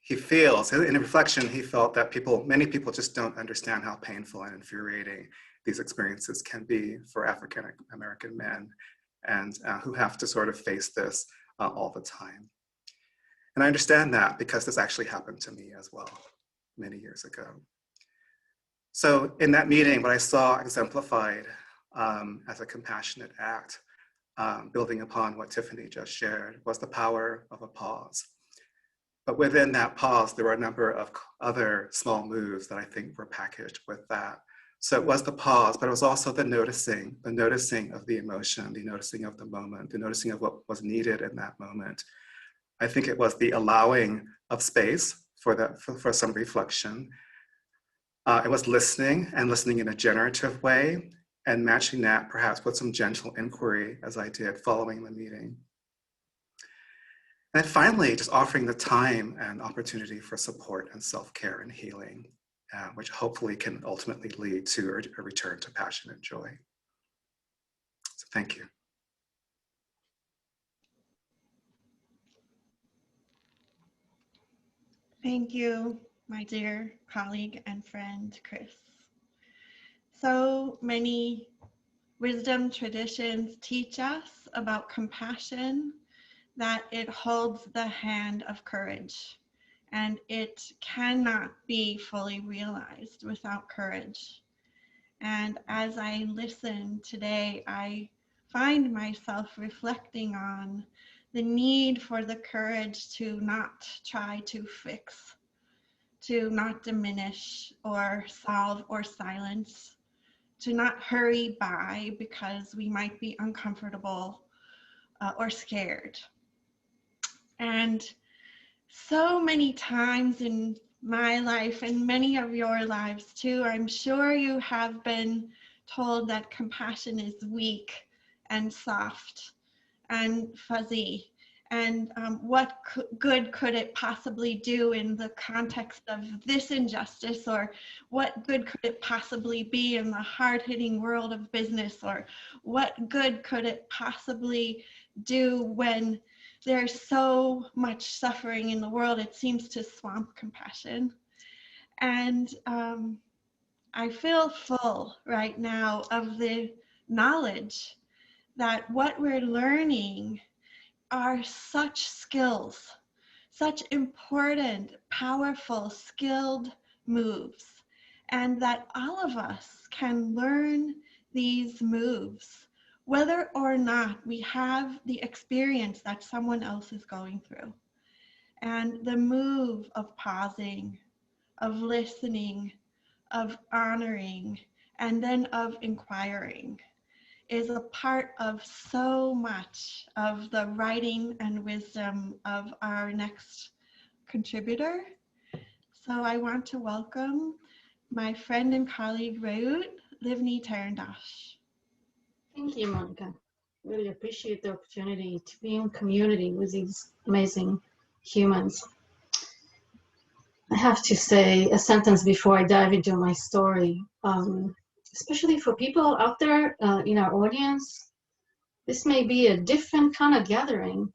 he feels, in reflection, he felt that many people just don't understand how painful and infuriating these experiences can be for African American men, and who have to sort of face this all the time. And I understand that because this actually happened to me as well many years ago. So in that meeting, what I saw exemplified as a compassionate act, building upon what Tiffany just shared, was the power of a pause. But within that pause, there were a number of other small moves that I think were packaged with that. So it was the pause, but it was also the noticing of the emotion, the noticing of the moment, the noticing of what was needed in that moment. I think it was the allowing of space for some reflection. It was listening, and listening in a generative way, and matching that perhaps with some gentle inquiry, as I did following the meeting. And finally, just offering the time and opportunity for support and self-care and healing, which hopefully can ultimately lead to a return to passion and joy. So thank you. Thank you, my dear colleague and friend, Chris. So many wisdom traditions teach us about compassion, that it holds the hand of courage, and it cannot be fully realized without courage. And as I listen today, I find myself reflecting on the need for the courage to not try to fix, to not diminish or solve or silence, to not hurry by because we might be uncomfortable or scared. And so many times in my life and many of your lives too, I'm sure you have been told that compassion is weak and soft and fuzzy, and what good could it possibly do in the context of this injustice, or what good could it possibly be in the hard-hitting world of business, or what good could it possibly do when there's so much suffering in the world? It seems to swamp compassion. And I feel full right now of the knowledge that what we're learning are such skills, such important, powerful, skilled moves, and that all of us can learn these moves, whether or not we have the experience that someone else is going through. And the move of pausing, of listening, of honoring, and then of inquiring is a part of so much of the writing and wisdom of our next contributor. So I want to welcome my friend and colleague, Raut Livni Tarandash. Thank you, Monica. Really appreciate the opportunity to be in community with these amazing humans. I have to say a sentence before I dive into my story. Especially for people out there in our audience, this may be a different kind of gathering.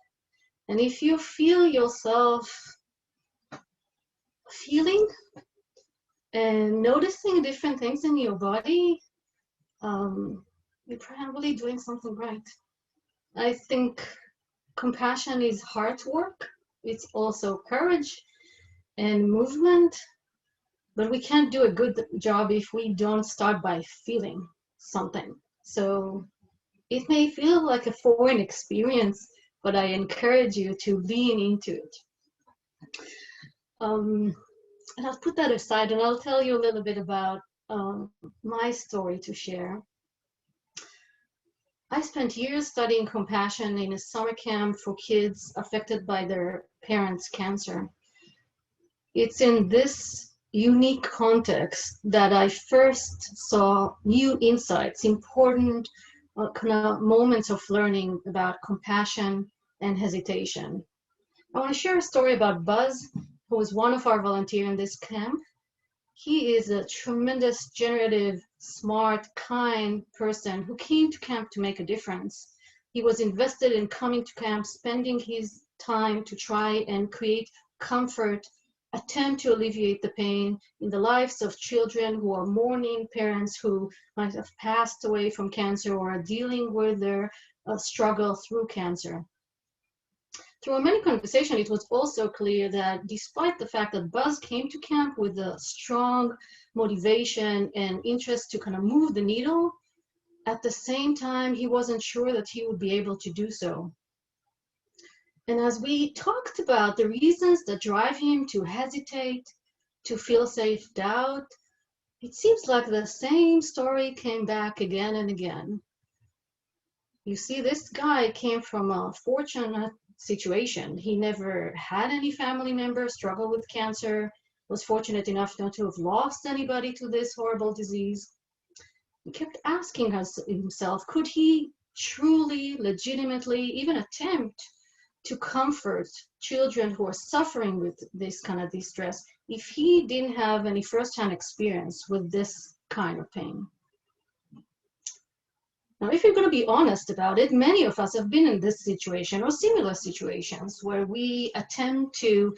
And if you feel yourself feeling and noticing different things in your body, you're probably doing something right. I think compassion is hard work. It's also courage and movement, but we can't do a good job if we don't start by feeling something. So it may feel like a foreign experience, but I encourage you to lean into it. And I'll put that aside and I'll tell you a little bit about my story to share. I spent years studying compassion in a summer camp for kids affected by their parents' cancer. It's in this unique context that I first saw new insights, important kind of moments of learning about compassion and hesitation. I want to share a story about Buzz, who was one of our volunteers in this camp. He is a tremendous, generative, smart, kind person who came to camp to make a difference. He was invested in coming to camp, spending his time to try and create comfort attempt to alleviate the pain in the lives of children who are mourning parents who might have passed away from cancer or are dealing with their struggle through cancer. Through a many conversation, it was also clear that despite the fact that Buzz came to camp with a strong motivation and interest to kind of move the needle, at the same time, he wasn't sure that he would be able to do so. And as we talked about the reasons that drive him to hesitate, to feel self-doubt, it seems like the same story came back again and again. You see, this guy came from a fortunate situation. He never had any family members struggle with cancer, was fortunate enough not to have lost anybody to this horrible disease. He kept asking himself, could he truly, legitimately, even attempt to comfort children who are suffering with this kind of distress if he didn't have any firsthand experience with this kind of pain? Now, if you're going to be honest about it, many of us have been in this situation or similar situations where we attempt to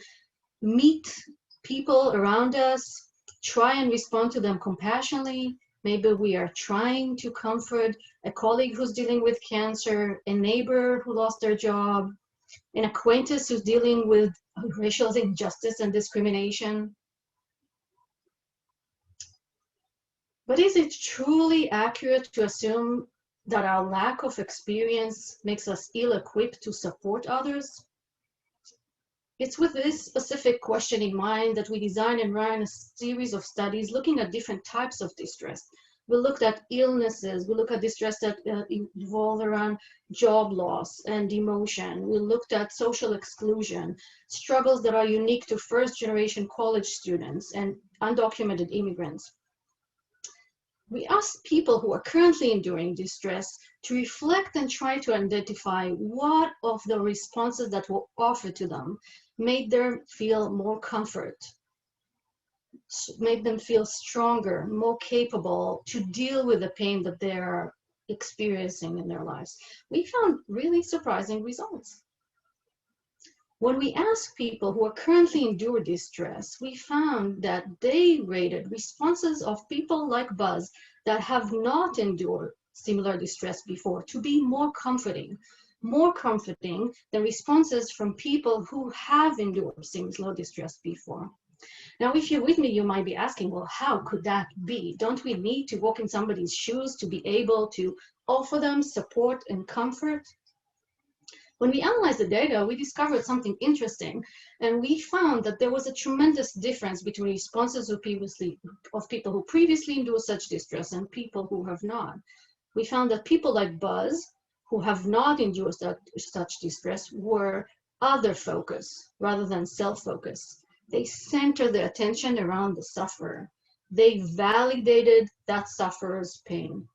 meet people around us, try and respond to them compassionately. Maybe we are trying to comfort a colleague who's dealing with cancer, a neighbor who lost their job, an acquaintance who's dealing with racial injustice and discrimination. But is it truly accurate to assume that our lack of experience makes us ill-equipped to support others? It's with this specific question in mind that we designed and ran a series of studies looking at different types of distress. We looked at illnesses, we looked at distress that evolve around job loss and demotion. We looked at social exclusion, struggles that are unique to first-generation college students and undocumented immigrants. We asked people who are currently enduring distress to reflect and try to identify what of the responses that were offered to them made them feel more comfort, made them feel stronger, more capable to deal with the pain that they're experiencing in their lives. We found really surprising results. When we asked people who are currently enduring distress, we found that they rated responses of people like Buzz that have not endured similar distress before to be more comforting than responses from people who have endured similar distress before. Now, if you're with me, you might be asking, well, how could that be? Don't we need to walk in somebody's shoes to be able to offer them support and comfort? When we analyzed the data, we discovered something interesting, and we found that there was a tremendous difference between responses of people who previously endured such distress and people who have not. We found that people like Buzz, who have not endured such distress, were other-focused rather than self-focused. They centered their attention around the sufferer. They validated that sufferer's pain.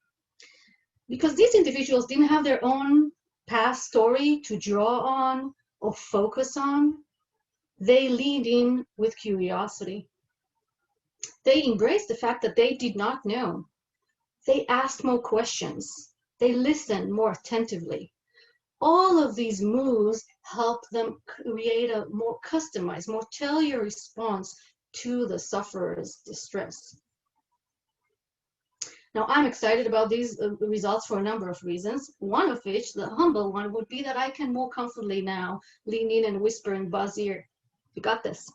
Because these individuals didn't have their own past story to draw on or focus on, they leaned in with curiosity. They embraced the fact that they did not know. They asked more questions. They listened more attentively. All of these moves help them create a more customized, more tailored response to the sufferer's distress. Now, I'm excited about these results for a number of reasons. One of which, the humble one, would be that I can more comfortably now lean in and whisper in Buzz's ear, "You got this."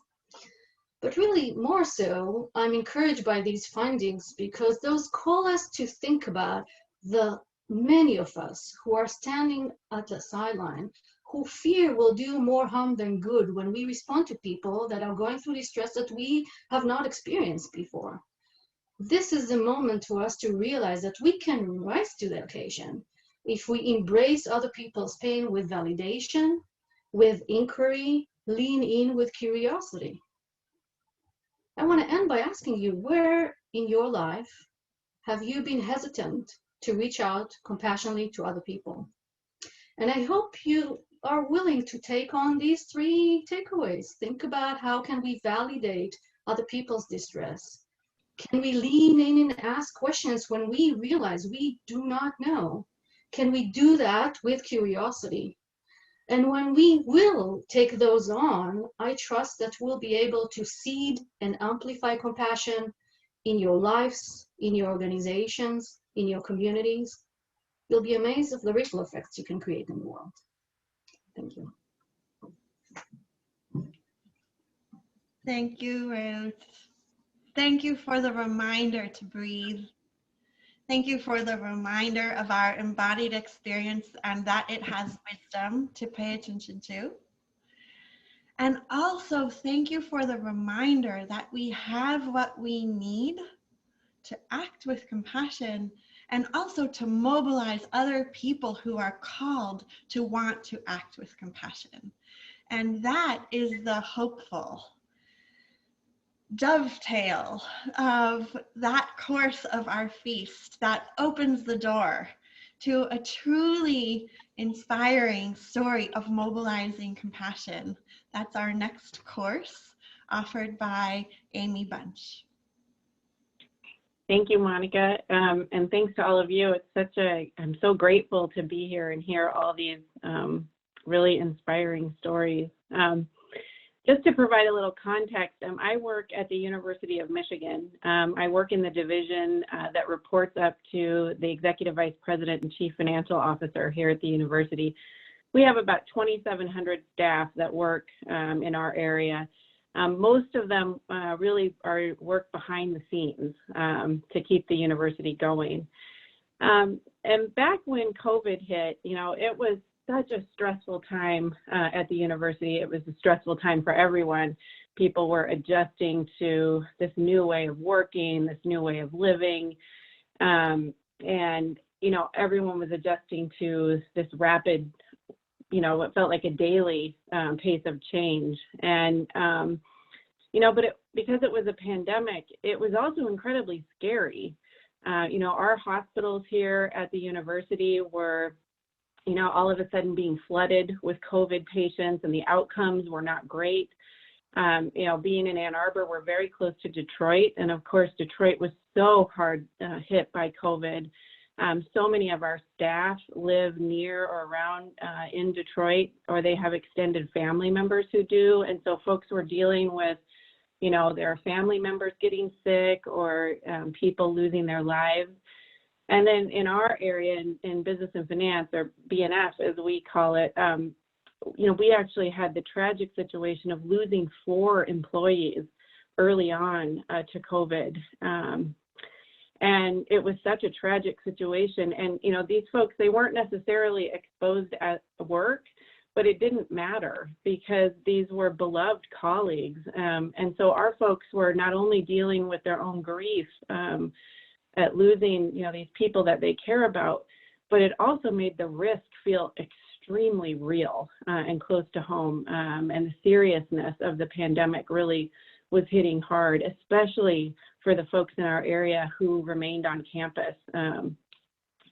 But really, more so, I'm encouraged by these findings because those call us to think about the many of us who are standing at the sideline, who fear will do more harm than good when we respond to people that are going through distress that we have not experienced before. This is the moment for us to realize that we can rise to the occasion if we embrace other people's pain with validation, with inquiry, lean in with curiosity. I want to end by asking you, where in your life have you been hesitant to reach out compassionately to other people? And I hope you are willing to take on these 3 takeaways. Think about how can we validate other people's distress? Can we lean in and ask questions when we realize we do not know? Can we do that with curiosity? And when we will take those on, I trust that we'll be able to seed and amplify compassion in your lives, in your organizations, in your communities. You'll be amazed of the ripple effects you can create in the world. Thank you. Thank you, Ruth. Thank you for the reminder to breathe. Thank you for the reminder of our embodied experience and that it has wisdom to pay attention to. And also thank you for the reminder that we have what we need to act with compassion and also to mobilize other people who are called to want to act with compassion. And that is the hopeful dovetail of that course of our feast that opens the door to a truly inspiring story of mobilizing compassion. That's our next course offered by Amy Bunch. Thank you, Monica, and thanks to all of you. I'm so grateful to be here and hear all these really inspiring stories. Just to provide a little context, I work at the University of Michigan. I work in the division that reports up to the Executive Vice President and Chief Financial Officer here at the university. We have about 2,700 staff that work in our area. Most of them really work behind the scenes to keep the university going. And back when COVID hit, it was such a stressful time at the university. It was a stressful time for everyone. People were adjusting to this new way of working, this new way of living. And, everyone was adjusting to this rapid, what felt like a daily pace of change. And, because it was a pandemic, it was also incredibly scary. Our hospitals here at the university were all of a sudden being flooded with COVID patients, and the outcomes were not great. Being in Ann Arbor, we're very close to Detroit. And of course, Detroit was so hard hit by COVID. So many of our staff live near or around in Detroit, or they have extended family members who do. And so folks were dealing with, their family members getting sick or people losing their lives. And then in our area in business and finance, or BNF as we call it, we actually had the tragic situation of losing 4 employees early on to COVID. And it was such a tragic situation. And, these folks, they weren't necessarily exposed at work, but it didn't matter because these were beloved colleagues. And so our folks were not only dealing with their own grief, at losing, these people that they care about, but it also made the risk feel extremely real and close to home. And the seriousness of the pandemic really was hitting hard, especially for the folks in our area who remained on campus.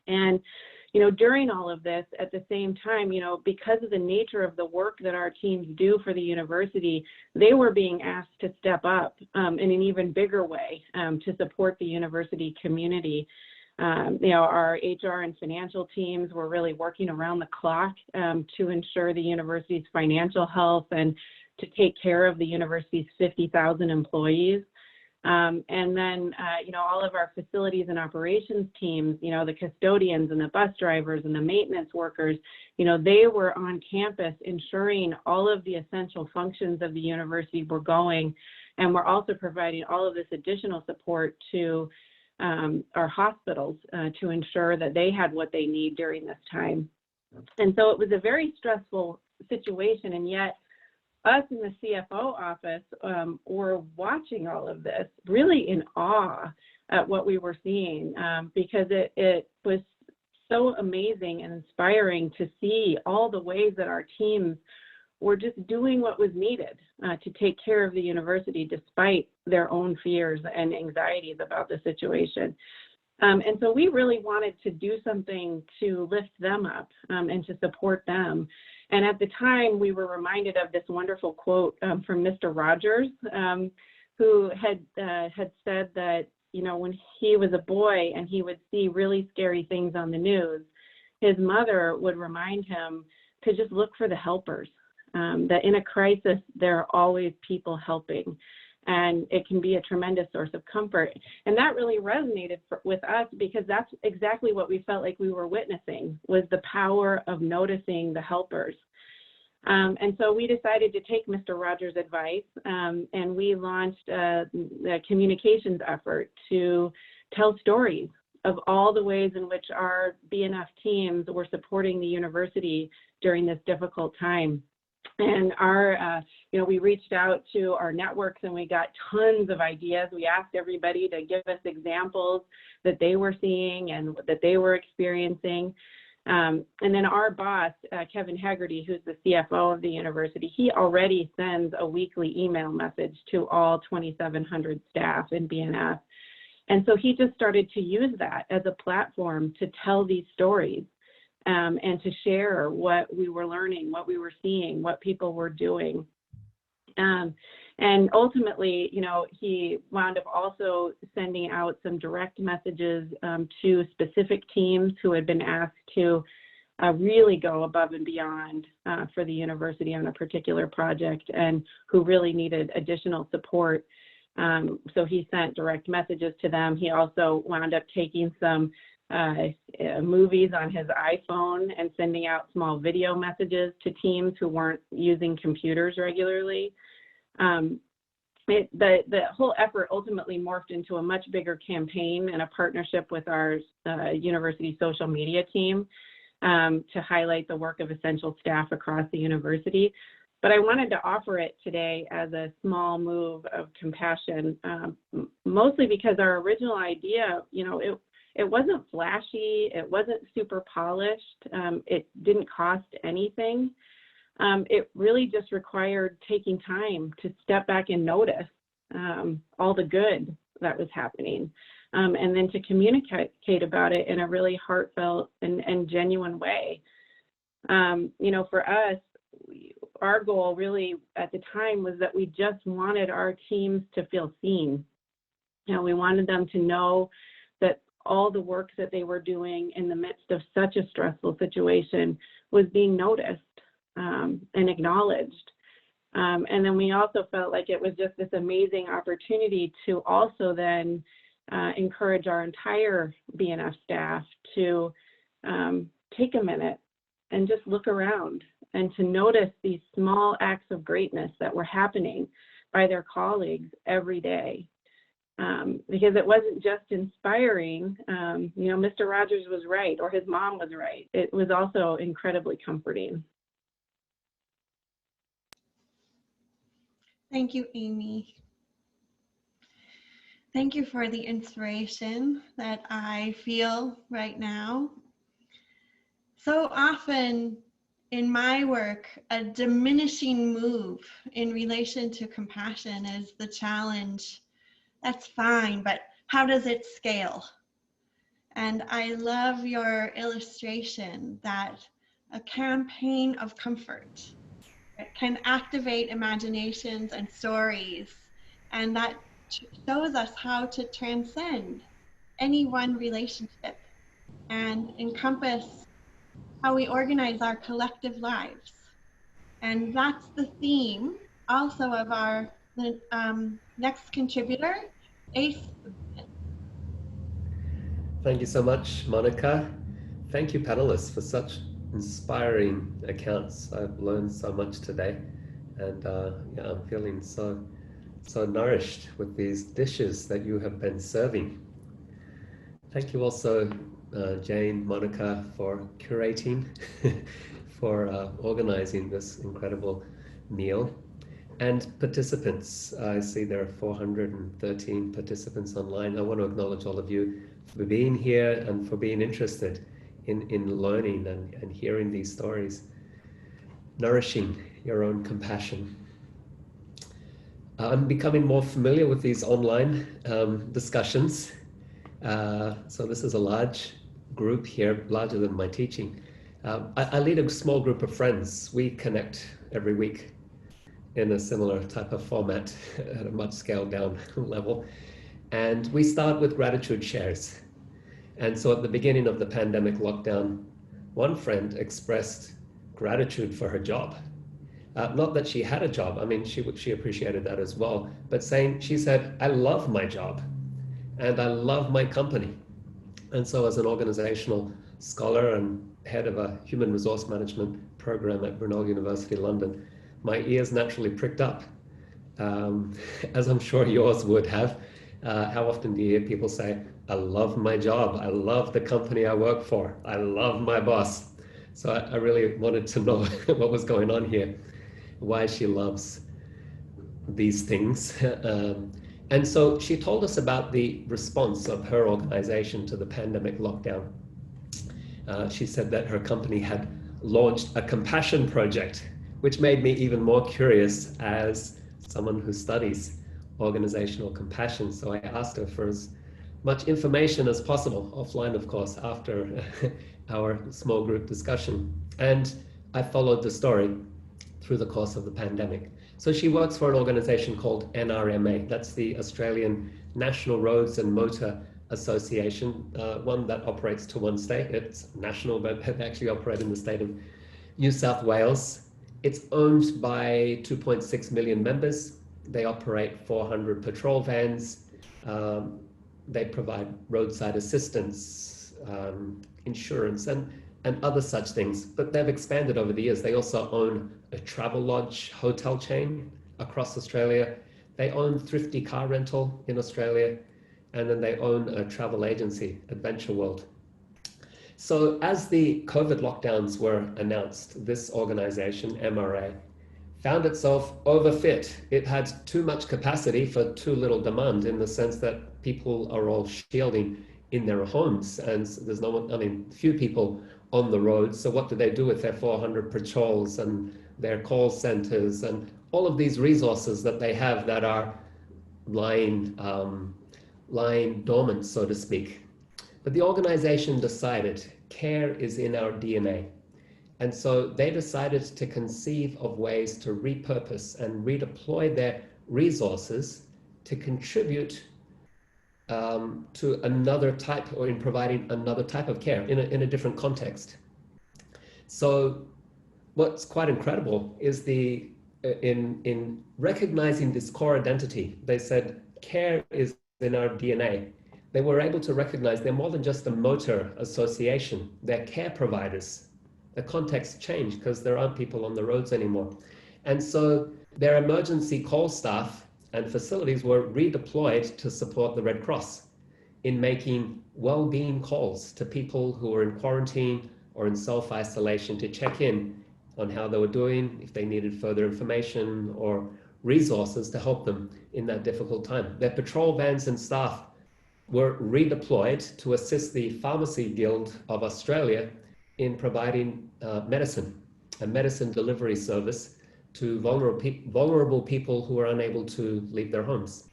And during all of this, at the same time, because of the nature of the work that our teams do for the university, they were being asked to step up in an even bigger way to support the university community. Our HR and financial teams were really working around the clock to ensure the university's financial health and to take care of the university's 50,000 employees. And then, all of our facilities and operations teams, the custodians and the bus drivers and the maintenance workers, they were on campus ensuring all of the essential functions of the university were going. And we're also providing all of this additional support to our hospitals to ensure that they had what they need during this time. And so it was a very stressful situation, and yet us in the CFO office were watching all of this really in awe at what we were seeing because it was so amazing and inspiring to see all the ways that our teams were just doing what was needed to take care of the university despite their own fears and anxieties about the situation. And so we really wanted to do something to lift them up and to support them. And at the time, we were reminded of this wonderful quote from Mr. Rogers, who had said that, when he was a boy and he would see really scary things on the news, his mother would remind him to just look for the helpers. That in a crisis, there are always people helping, and it can be a tremendous source of comfort. And that really resonated with us, because that's exactly what we felt like we were witnessing, was the power of noticing the helpers. And so we decided to take Mr. Rogers' advice, and we launched a communications effort to tell stories of all the ways in which our BNF teams were supporting the university during this difficult time. And we reached out to our networks, and we got tons of ideas. We asked everybody to give us examples that they were seeing and that they were experiencing. And then our boss, Kevin Haggerty, who's the CFO of the university, he already sends a weekly email message to all 2,700 staff in BNF. And so he just started to use that as a platform to tell these stories. And to share what we were learning, what we were seeing, what people were doing. And ultimately, he wound up also sending out some direct messages to specific teams who had been asked to really go above and beyond for the university on a particular project, and who really needed additional support. So he sent direct messages to them. He also wound up taking some movies on his iPhone and sending out small video messages to teams who weren't using computers regularly. The whole effort ultimately morphed into a much bigger campaign and a partnership with our university social media team to highlight the work of essential staff across the university. But I wanted to offer it today as a small move of compassion, mostly because our original idea, it wasn't flashy, it wasn't super polished, it didn't cost anything. It really just required taking time to step back and notice all the good that was happening, and then to communicate about it in a really heartfelt and genuine way. For us, our goal really at the time was that we just wanted our teams to feel seen. We wanted them to know that all the work that they were doing in the midst of such a stressful situation was being noticed and acknowledged. And then we also felt like it was just this amazing opportunity to also then encourage our entire BNF staff to take a minute and just look around and to notice these small acts of greatness that were happening by their colleagues every day. Because it wasn't just inspiring, Mr. Rogers was right, or his mom was right. It was also incredibly comforting. Thank you, Amy. Thank you for the inspiration that I feel right now. So often in my work, a diminishing move in relation to compassion is the challenge. That's fine, but how does it scale? And I love your illustration that a campaign of comfort can activate imaginations and stories, and that shows us how to transcend any one relationship and encompass how we organize our collective lives. And that's the theme also of our next contributor, Ace. Thank you so much, Monica. Thank you, panelists, for such inspiring accounts. I've learned so much today, and I'm feeling so nourished with these dishes that you have been serving. Thank you also, Jane, Monica, for curating, for organizing this incredible meal. And participants, I see there are 413 participants online. I want to acknowledge all of you for being here and for being interested in learning and hearing these stories, nourishing your own compassion. I'm becoming more familiar with these online discussions. So this is a large group here, larger than my teaching. I lead a small group of friends. We connect every week in a similar type of format at a much scaled down level. And we start with gratitude shares. And so at the beginning of the pandemic lockdown, one friend expressed gratitude for her job. Not that she had a job, I mean, she appreciated that as well, but she said, I love my job and I love my company. And so as an organizational scholar and head of a human resource management program at Brunel University, London, my ears naturally pricked up, as I'm sure yours would have. How often do you hear people say, I love my job, I love the company I work for, I love my boss? So I really wanted to know what was going on here, why she loves these things. And so she told us about the response of her organization to the pandemic lockdown. She said that her company had launched a compassion project, which made me even more curious as someone who studies organizational compassion. So I asked her for as much information as possible, offline, of course, after our small group discussion. And I followed the story through the course of the pandemic. So she works for an organization called NRMA. That's the Australian National Roads and Motor Association, one that operates to one state. It's national, but they actually operate in the state of New South Wales. It's owned by 2.6 million members. They operate 400 patrol vans. They provide roadside assistance, insurance, and other such things. But they've expanded over the years. They also own a travel lodge hotel chain across Australia. They own Thrifty Car Rental in Australia. And then they own a travel agency, Adventure World. So as the COVID lockdowns were announced, this organization, MRA, found itself overfit. It had too much capacity for too little demand, in the sense that people are all shielding in their homes, and there's no one, I mean, few people on the road. So what do they do with their 400 patrols and their call centers and all of these resources that they have that are lying dormant, so to speak? But the organization decided care is in our DNA. And so they decided to conceive of ways to repurpose and redeploy their resources to contribute to another type, or in providing another type of care in a different context. So what's quite incredible is in recognizing this core identity, they said care is in our DNA. They were able to recognize they're more than just a motor association, they're care providers. The context changed because there aren't people on the roads anymore. And so their emergency call staff and facilities were redeployed to support the Red Cross in making well-being calls to people who were in quarantine or in self-isolation to check in on how they were doing, if they needed further information or resources to help them in that difficult time. Their patrol vans and staff were redeployed to assist the Pharmacy Guild of Australia in providing medicine, a medicine delivery service to vulnerable people who are unable to leave their homes.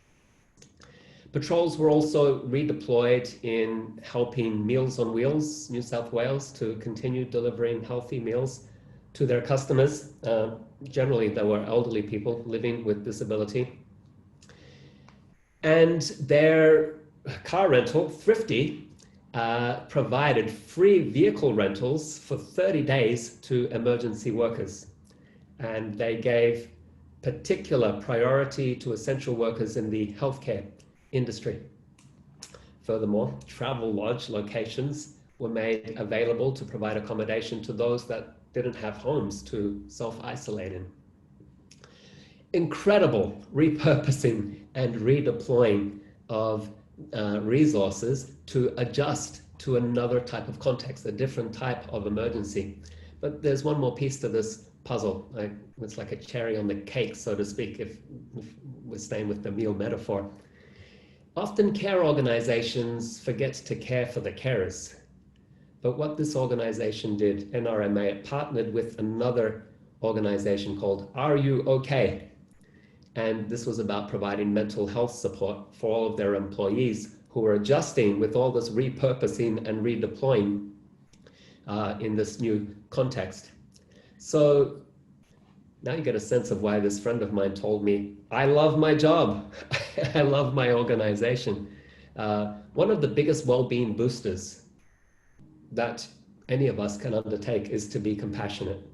Patrols were also redeployed in helping Meals on Wheels, New South Wales, to continue delivering healthy meals to their customers. Generally, they were elderly people living with disability. And their car rental, Thrifty, provided free vehicle rentals for 30 days to emergency workers. And they gave particular priority to essential workers in the healthcare industry. Furthermore, travel lodge locations were made available to provide accommodation to those that didn't have homes to self-isolate in. Incredible repurposing and redeploying of resources to adjust to another type of context, a different type of emergency. But there's one more piece to this puzzle. It's like a cherry on the cake, so to speak, if we're staying with the meal metaphor. Often care organizations forget to care for the carers. But what this organization did, NRMA, it partnered with another organization called Are You OK? And this was about providing mental health support for all of their employees who were adjusting with all this repurposing and redeploying in this new context. So now you get a sense of why this friend of mine told me, I love my job. I love my organization. One of the biggest well-being boosters that any of us can undertake is to be compassionate.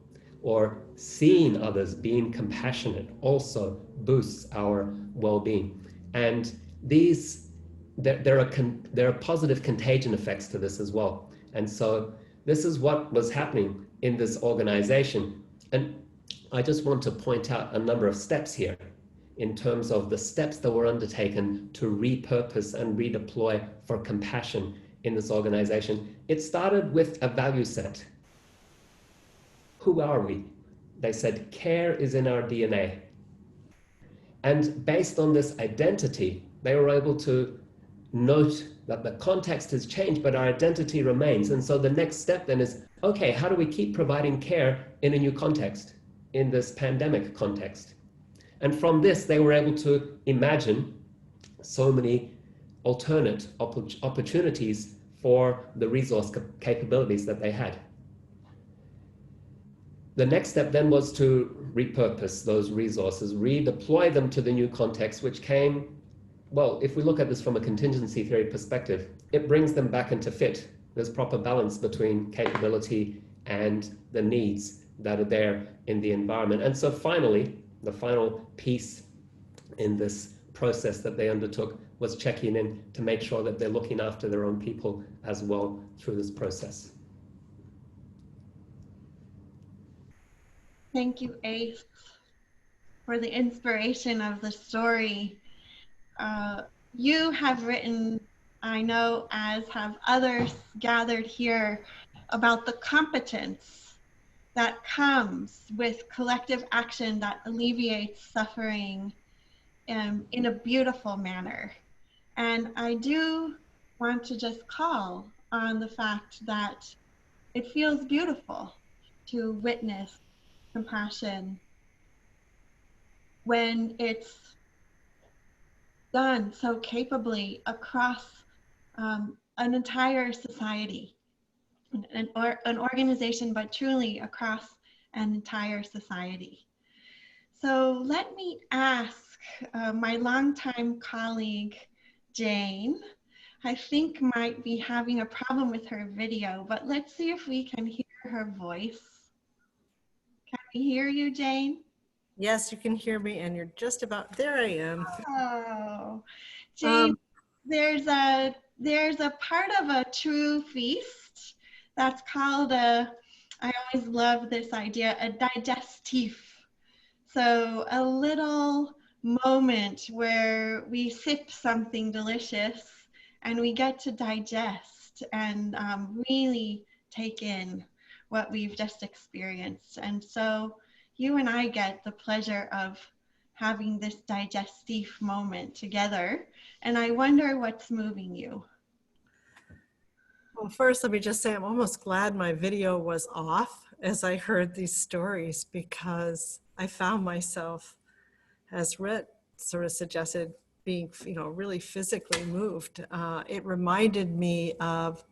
or seeing others, being compassionate, also boosts our well-being. And there are positive contagion effects to this as well. And so this is what was happening in this organization. And I just want to point out a number of steps here in terms of the steps that were undertaken to repurpose and redeploy for compassion in this organization. It started with a value set. Who are we? They said, care is in our DNA. And based on this identity, they were able to note that the context has changed, but our identity remains. And so the next step then is, okay, how do we keep providing care in a new context, in this pandemic context? And from this, they were able to imagine so many alternate opportunities for the resource capabilities that they had. The next step then was to repurpose those resources, redeploy them to the new context, which came, well, if we look at this from a contingency theory perspective, it brings them back into fit. There's proper balance between capability and the needs that are there in the environment. And so finally, the final piece in this process that they undertook was checking in to make sure that they're looking after their own people as well through this process. Thank you, Ace, for the inspiration of the story. You have written, I know, as have others gathered here, about the competence that comes with collective action that alleviates suffering in a beautiful manner. And I do want to just call on the fact that it feels beautiful to witness compassion when it's done so capably across an entire society, an organization, but truly across an entire society. So let me ask my longtime colleague, Jane, I think might be having a problem with her video, but let's see if we can hear her voice. Can we hear you, Jane? Yes, you can hear me, and you're just about, there I am. Oh, Jane, there's a part of a true feast that's called I always love this idea, a digestive. So a little moment where we sip something delicious and we get to digest and really take in what we've just experienced. And so you and I get the pleasure of having this digestive moment together. And I wonder what's moving you. Well, first, let me just say I'm almost glad my video was off as I heard these stories, because I found myself, as Rhett sort of suggested, being, really physically moved. It reminded me of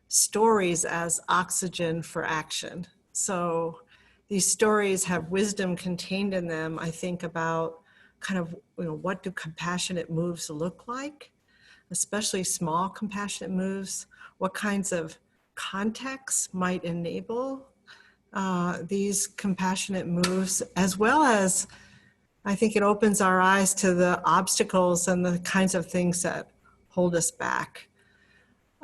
stories as oxygen for action. So these stories have wisdom contained in them. I think about kind of, what do compassionate moves look like, especially small compassionate moves? What kinds of contexts might enable these compassionate moves, as well as I think it opens our eyes to the obstacles and the kinds of things that hold us back.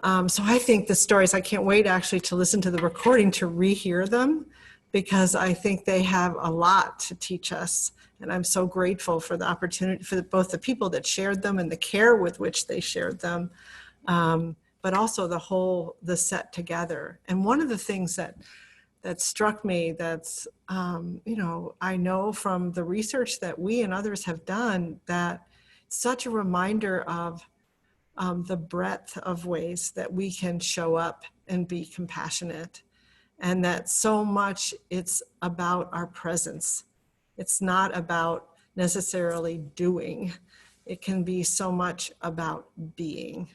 So I think the stories, I can't wait actually to listen to the recording to rehear them, because I think they have a lot to teach us. And I'm so grateful for the opportunity for both the people that shared them and the care with which they shared them, but also the set together. And one of the things that struck me that's, I know from the research that we and others have done, that it's such a reminder of the breadth of ways that we can show up and be compassionate. And that so much it's about our presence. It's not about necessarily doing. It can be so much about being,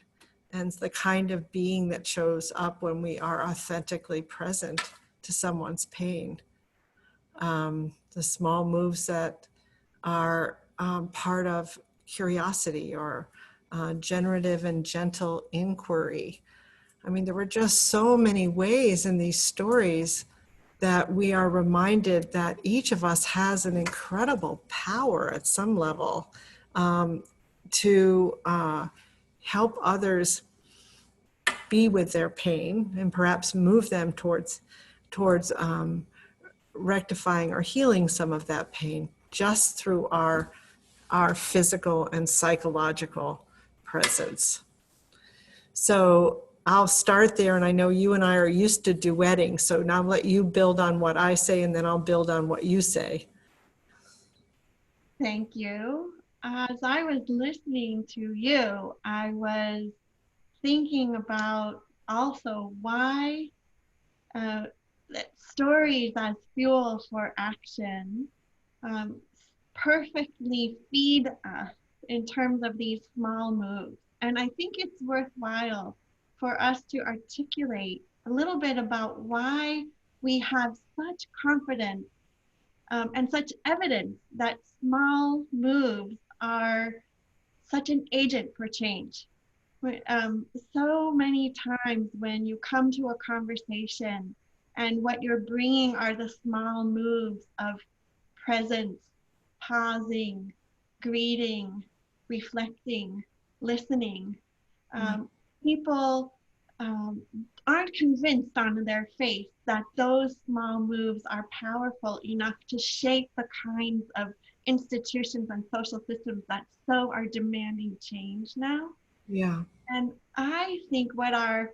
and the kind of being that shows up when we are authentically present to someone's pain. The small moves that are part of curiosity or generative and gentle inquiry. I mean, there were just so many ways in these stories that we are reminded that each of us has an incredible power at some level to help others be with their pain and perhaps move them towards rectifying or healing some of that pain just through our physical and psychological presence. So I'll start there, and I know you and I are used to duetting, so now I'll let you build on what I say, and then I'll build on what you say. Thank you. As I was listening to you, I was thinking about also why that stories as fuel for action perfectly feed us in terms of these small moves. And I think it's worthwhile for us to articulate a little bit about why we have such confidence and such evidence that small moves are such an agent for change. So many times when you come to a conversation and what you're bringing are the small moves of presence, pausing, greeting, reflecting, listening, people aren't convinced on their face that those small moves are powerful enough to shape the kinds of institutions and social systems that so are demanding change now. Yeah. And I think what our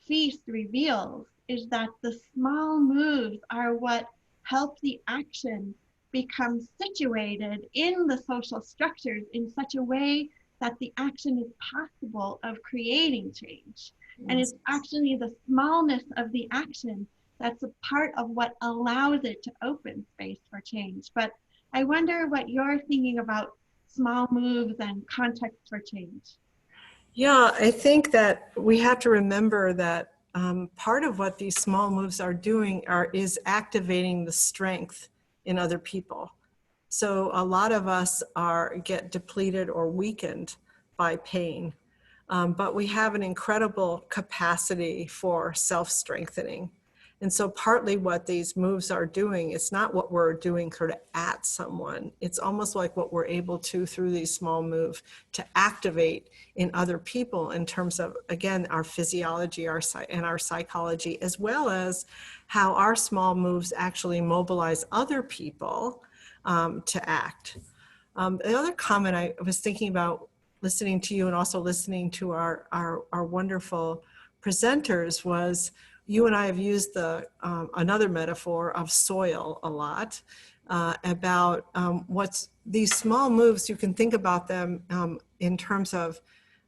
feast reveals is that the small moves are what help the action become situated in the social structures in such a way that the action is possible of creating change. And it's actually the smallness of the action that's a part of what allows it to open space for change. But I wonder what you're thinking about small moves and context for change. Yeah, I think that we have to remember that part of what these small moves are doing is activating the strength in other people. So a lot of us get depleted or weakened by pain, but we have an incredible capacity for self-strengthening. And so partly what these moves are doing, it's not what we're doing sort of at someone. It's almost like what we're able to, through these small moves, to activate in other people in terms of, again, our physiology and our psychology, as well as how our small moves actually mobilize other people to act. The other comment I was thinking about listening to you and also listening to our wonderful presenters was, you and I have used another metaphor of soil a lot, about what's these small moves. You can think about them in terms of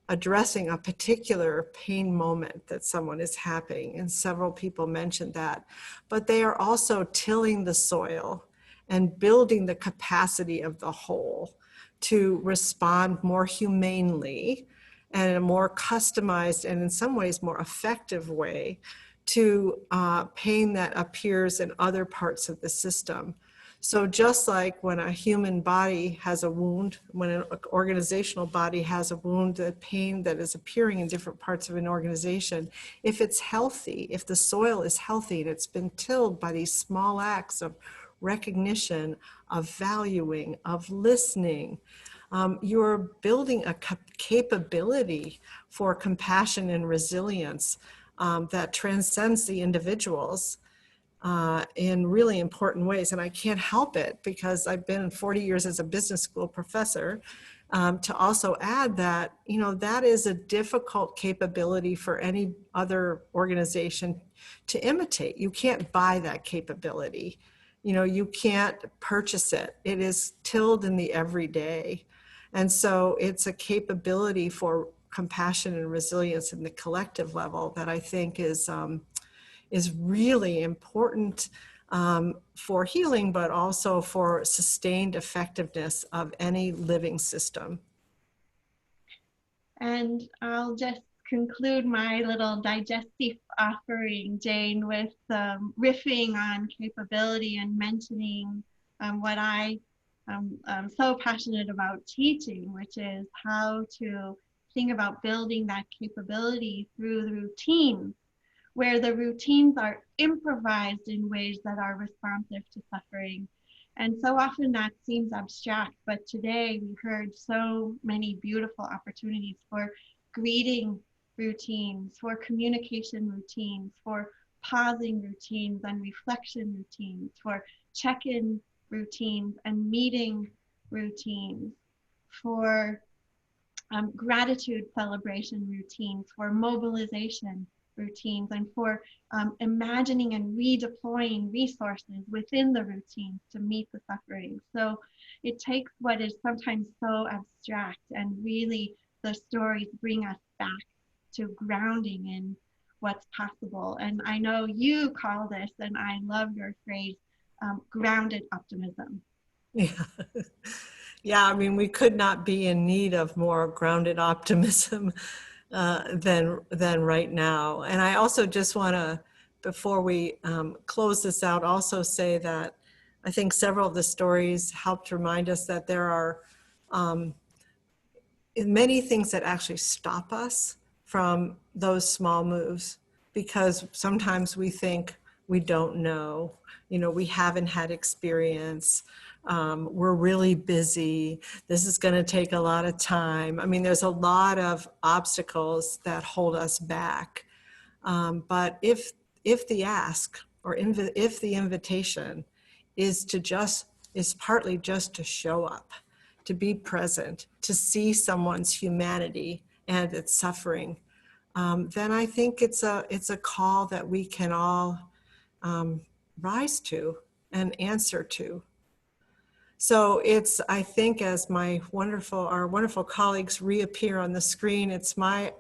addressing a particular pain moment that someone is having, and several people mentioned that, but they are also tilling the soil and building the capacity of the whole to respond more humanely and in a more customized and in some ways more effective way to pain that appears in other parts of the system. So just like when a human body has a wound, when an organizational body has a wound, the pain that is appearing in different parts of an organization, if it's healthy, if the soil is healthy and it's been tilled by these small acts of recognition, of valuing, of listening, you're building a capability for compassion and resilience that transcends the individuals in really important ways. And I can't help it, because I've been 40 years as a business school professor, to also add that, that is a difficult capability for any other organization to imitate. You can't buy that capability. You can't purchase it. It is tilled in the everyday. And so it's a capability for compassion and resilience in the collective level that I think is really important for healing, but also for sustained effectiveness of any living system. And I'll just conclude my little digestive offering, Jane, with riffing on capability and mentioning what I'm so passionate about teaching, which is how to think about building that capability through the routines where the routines are improvised in ways that are responsive to suffering. And so often that seems abstract, but today we heard so many beautiful opportunities for greeting routines, for communication routines, for pausing routines and reflection routines, for check-in routines and meeting routines, for gratitude celebration routines, for mobilization routines, and for imagining and redeploying resources within the routines to meet the suffering. So it takes what is sometimes so abstract, and really the stories bring us back to grounding in what's possible. And I know you call this, and I love your phrase, grounded optimism. Yeah. Yeah, I mean, we could not be in need of more grounded optimism than right now. And I also just want to, before we close this out, also say that I think several of the stories helped remind us that there are many things that actually stop us from those small moves, because sometimes we think we don't know, we haven't had experience, we're really busy, this is going to take a lot of time. I mean, there's a lot of obstacles that hold us back. But if the ask, or if the invitation is partly just to show up, to be present, to see someone's humanity and its suffering, then I think it's a call that we can all rise to and answer to. So it's, I think, as our wonderful colleagues reappear on the screen, it's my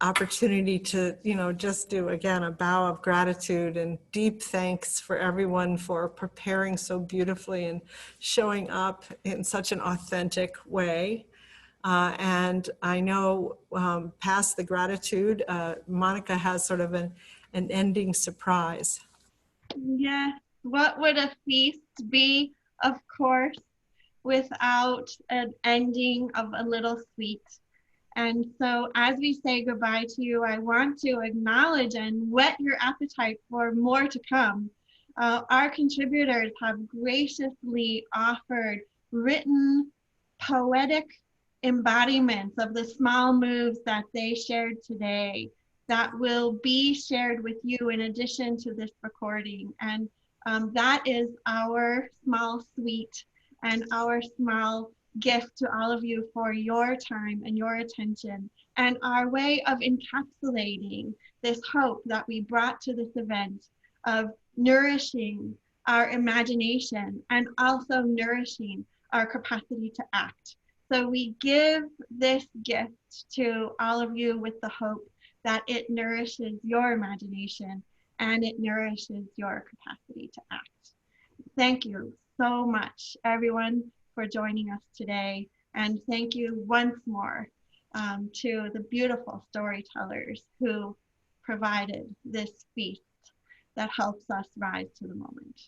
opportunity to, just do again a bow of gratitude and deep thanks for everyone for preparing so beautifully and showing up in such an authentic way. And I know past the gratitude, Monica has sort of an ending surprise. Yes, what would a feast be, of course, without an ending of a little sweet? And so as we say goodbye to you, I want to acknowledge and whet your appetite for more to come. Our contributors have graciously offered written, poetic embodiments of the small moves that they shared today that will be shared with you in addition to this recording. And that is our small sweet and our small gift to all of you for your time and your attention, and our way of encapsulating this hope that we brought to this event of nourishing our imagination and also nourishing our capacity to act. So we give this gift to all of you with the hope that it nourishes your imagination and it nourishes your capacity to act. Thank you so much, everyone, for joining us today. And thank you once more to the beautiful storytellers who provided this feast that helps us rise to the moment.